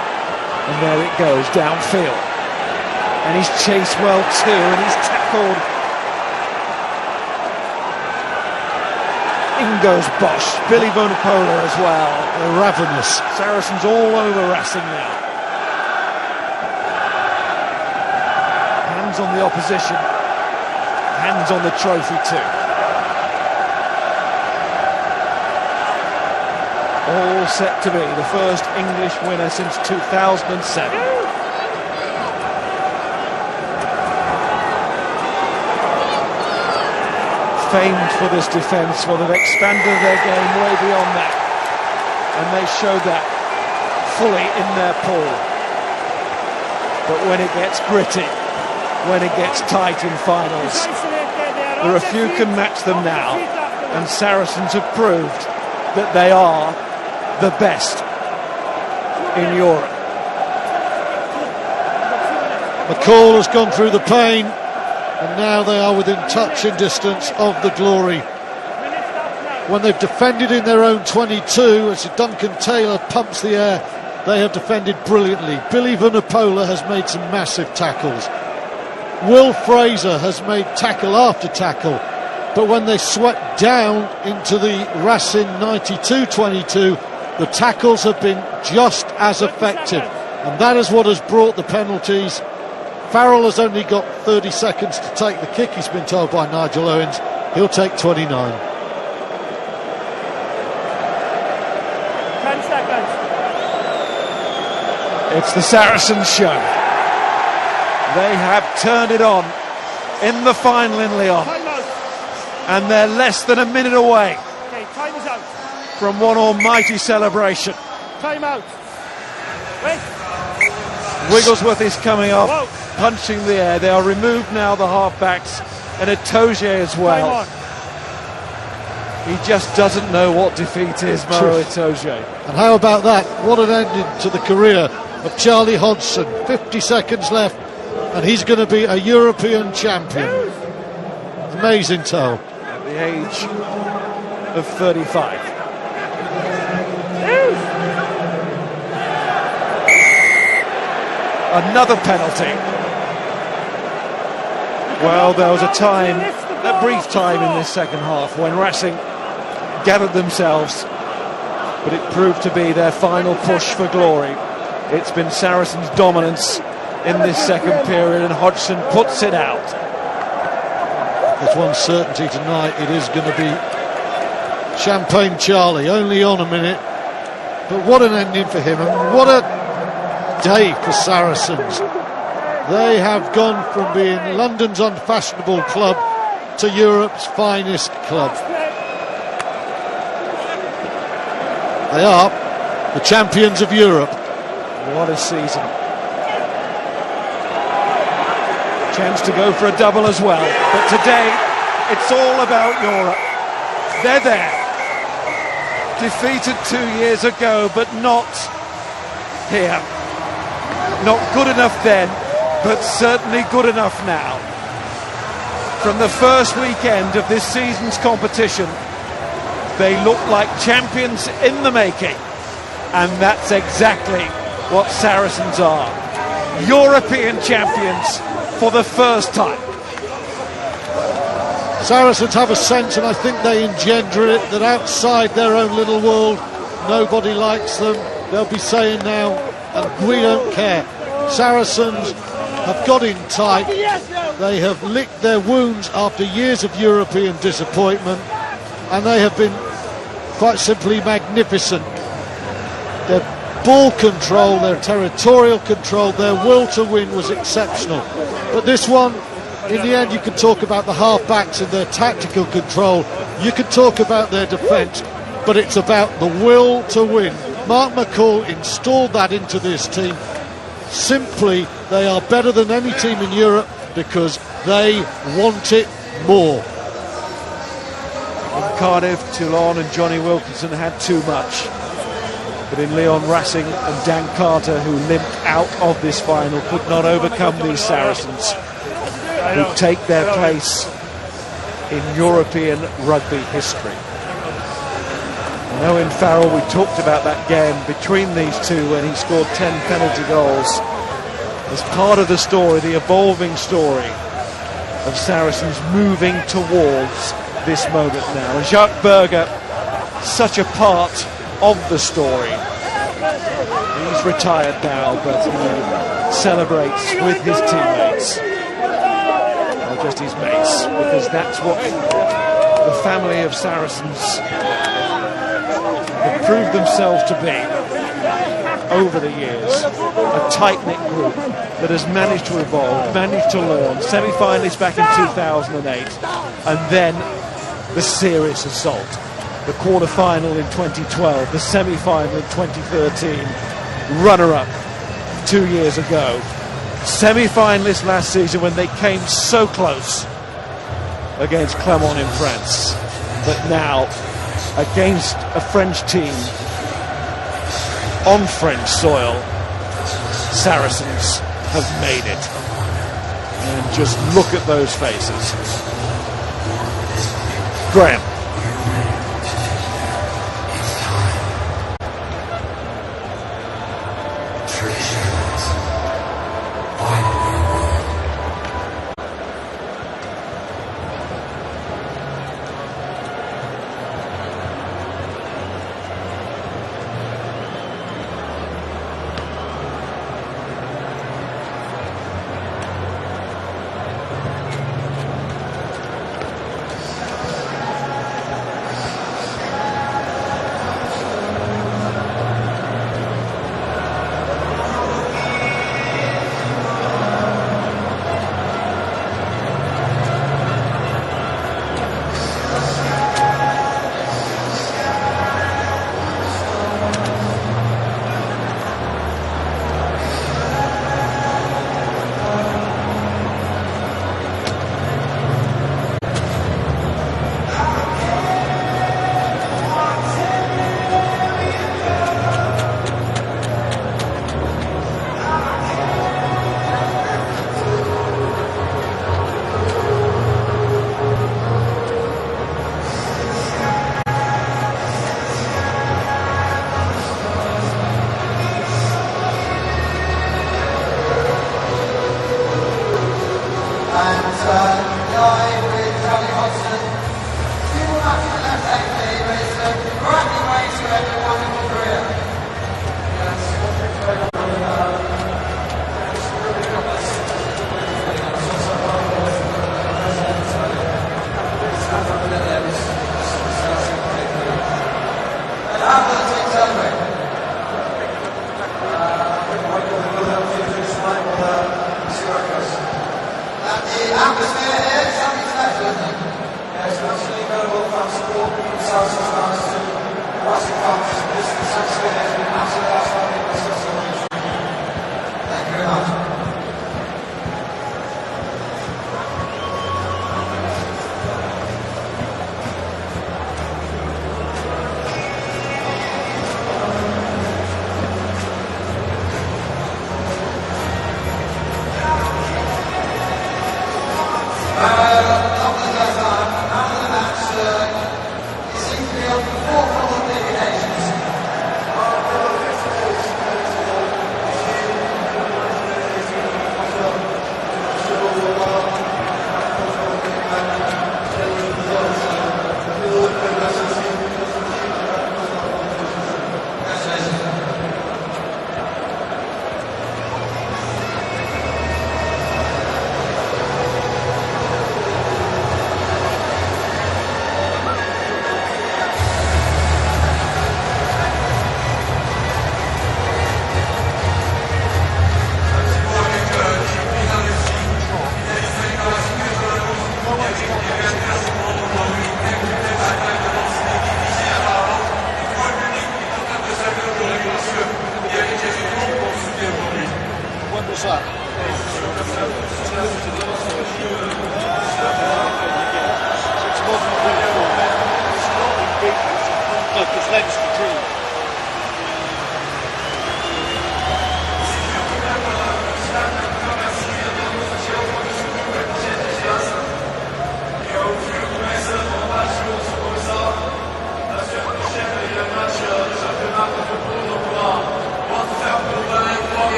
And there it goes, downfield. And he's chased well too, and he's tackled Ingo's Bosch, Billy Vunipola as well. They're ravenous. Saracens all over Racing now. Hands on the opposition, hands on the trophy too. All set to be the first English winner since 2007. Famed for this defence, well, they've expanded their game way beyond that, and they showed that fully in their pool. But when it gets gritty, when it gets tight in finals, there are few can match them now, and Saracens have proved that they are the best in Europe. McCall has gone through the pain, and now they are within touching distance of the glory. When they've defended in their own 22, as Duncan Taylor pumps the air, they have defended brilliantly. Billy Vunipola has made some massive tackles. Will Fraser has made tackle after tackle, but when they swept down into the Racing 92-22, the tackles have been just as effective, and that is what has brought the penalties. Farrell has only got 30 seconds to take the kick, he's been told by Nigel Owens. He'll take 29. 10 seconds. It's the Saracens show. They have turned it on in the final in Lyon, and they're less than a minute away from one almighty celebration. Time out. Wait. Wigglesworth is coming off, punching the air. They are removed now, the halfbacks, and Etoje as well. He just doesn't know what defeat is, Maro Etoje. And how about that? What an ending to the career of Charlie Hodgson. 50 seconds left, and he's going to be a European champion. Amazing tale. At the age of 35. Another penalty. Well, there was a time, a brief time in this second half when Racing gathered themselves, but it proved to be their final push for glory. It's been Saracens' dominance in this second period, and Hodgson puts it out. There's one certainty tonight, it is going to be Champagne Charlie, only on a minute, but what an ending for him, and what a day for Saracens. They have gone from being London's unfashionable club to Europe's finest club. They are the champions of Europe. What a season. Chance to go for a double as well, but today it's all about Europe. They're there, defeated 2 years ago, but not here. Not good enough then, but certainly good enough now. From the first weekend of this season's competition, they look like champions in the making, and that's exactly what Saracens are. European champions for the first time. Saracens have a sense, and I think they engender it, that outside their own little world, nobody likes them. They'll be saying now, and we don't care. Saracens have got in tight. They have licked their wounds after years of European disappointment, and they have been quite simply magnificent. Their ball control, their territorial control, their will to win was exceptional. But this one, in the end, you can talk about the half-backs and their tactical control. You can talk about their defence, but it's about the will to win. Mark McCall installed that into this team. Simply, they are better than any team in Europe because they want it more. In Cardiff, Toulon and Johnny Wilkinson had too much. But in Lyon, Racing and Dan Carter, who limped out of this final, could not overcome these Saracens, who take their place in European rugby history. And Owen Farrell, we talked about that game between these two when he scored 10 penalty goals as part of the story, the evolving story of Saracens moving towards this moment now. And Jacques Berger, such a part of the story. He's retired now, but he celebrates with his teammates, or just his mates, because that's what the family of Saracens have proved themselves to be over the years. A tight-knit group that has managed to evolve, managed to learn. Semi-finalists back in 2008, and then the serious assault. The quarter-final in 2012, the semi-final in 2013, runner-up 2 years ago. Semi-finalists last season when they came so close against Clermont in France. But now, against a French team on French soil, Saracens have made it. And just look at those faces. Graham.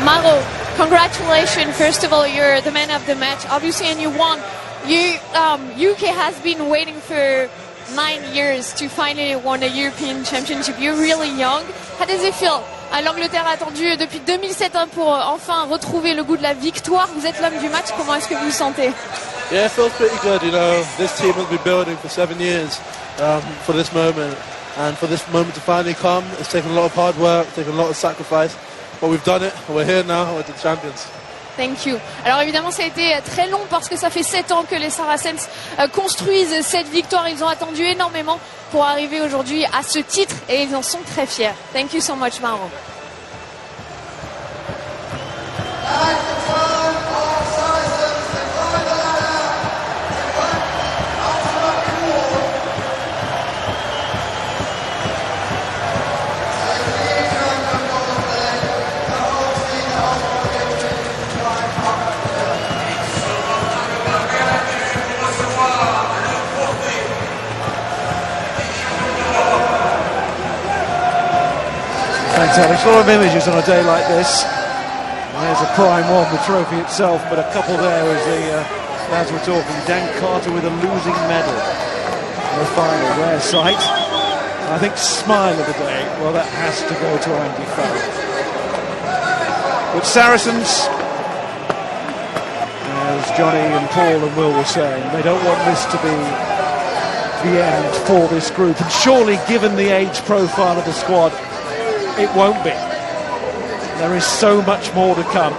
Maro, congratulations. First of all, you're the man of the match, obviously, and you won. UK has been waiting for 9 years to finally win a European Championship. You're really young. How does it feel? L'Angleterre a attendu depuis 2007 pour enfin retrouver le goût de la victoire. Vous êtes l'homme du match. Comment est-ce que vous vous sentez? Yeah, it feels pretty good. You know, this team has been building for 7 years for this moment. And for this moment to finally come, it's taken a lot of hard work, taken a lot of sacrifice. But we've done it. We're here now. We're the champions. Thank you. Alors évidemment, ça a été très long parce que ça fait 7 ans que les Saracens construisent cette victoire. Ils ont attendu énormément pour arriver aujourd'hui à ce titre et ils en sont très fiers. Thank you so much, Maro. Fantastic. A lot of images on a day like this. And there's a prime one, the trophy itself, but a couple there as the lads were talking. Dan Carter with a losing medal in the final. Rare sight. I think smile of the day, well, that has to go to Andy Farrell. But Saracens, as Johnny and Paul and Will were saying, they don't want this to be the end for this group. And surely, given the age profile of the squad, it won't be. There is so much more to come,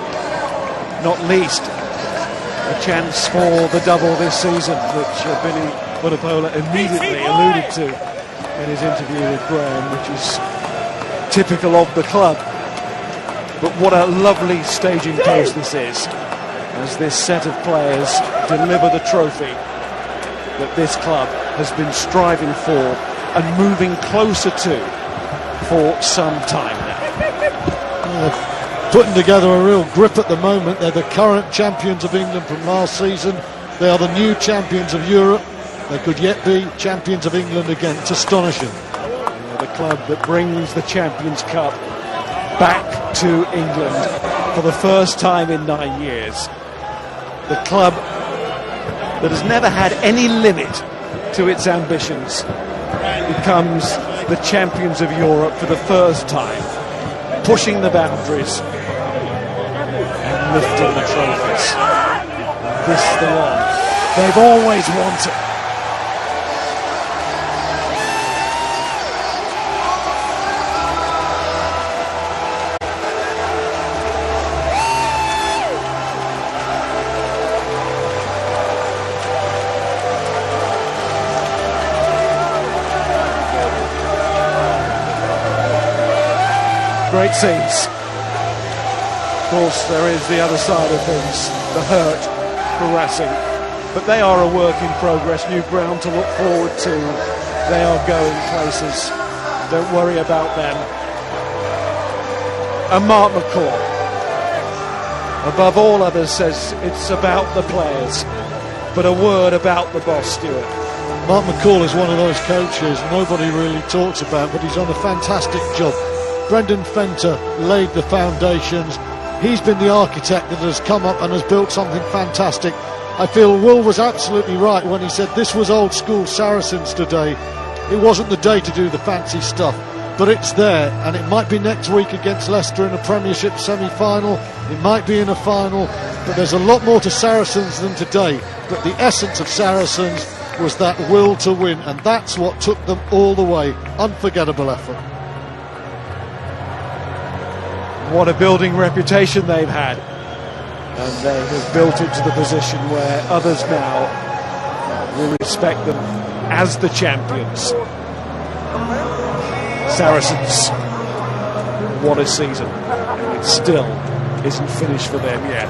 not least a chance for the double this season, which Billy Buttapola immediately alluded to in his interview with Graham, which is typical of the club. But what a lovely staging post this is, as this set of players deliver the trophy that this club has been striving for and moving closer to for some time now. Putting together a real grip at the moment. They're the current champions of England from last season. They are the new champions of Europe. They could yet be champions of England again. It's astonishing. The club that brings the Champions Cup back to England for the first time in 9 years. The club that has never had any limit to its ambitions becomes the champions of Europe for the first time, pushing the boundaries and lifting the trophies. This is the one they've always wanted. Great scenes. Of course, there is the other side of things, the hurt, harassing, but they are a work in progress, new ground to look forward to. They are going places. Don't worry about them. And Mark McCall, above all others, says it's about the players, but a word about the boss, Stuart. Mark McCall is one of those coaches nobody really talks about, but he's done a fantastic job. Brendan Fenter laid the foundations. He's been the architect that has come up and has built something fantastic. I feel Will was absolutely right when he said this was old school Saracens today. It wasn't the day to do the fancy stuff, but it's there, and it might be next week against Leicester in a Premiership semi-final. It might be in a final, but there's a lot more to Saracens than today. But the essence of Saracens was that will to win, and that's what took them all the way. Unforgettable effort. What a building reputation they've had, and they have built it to the position where others now will respect them as the champions. Saracens, what a season. It still isn't finished for them yet.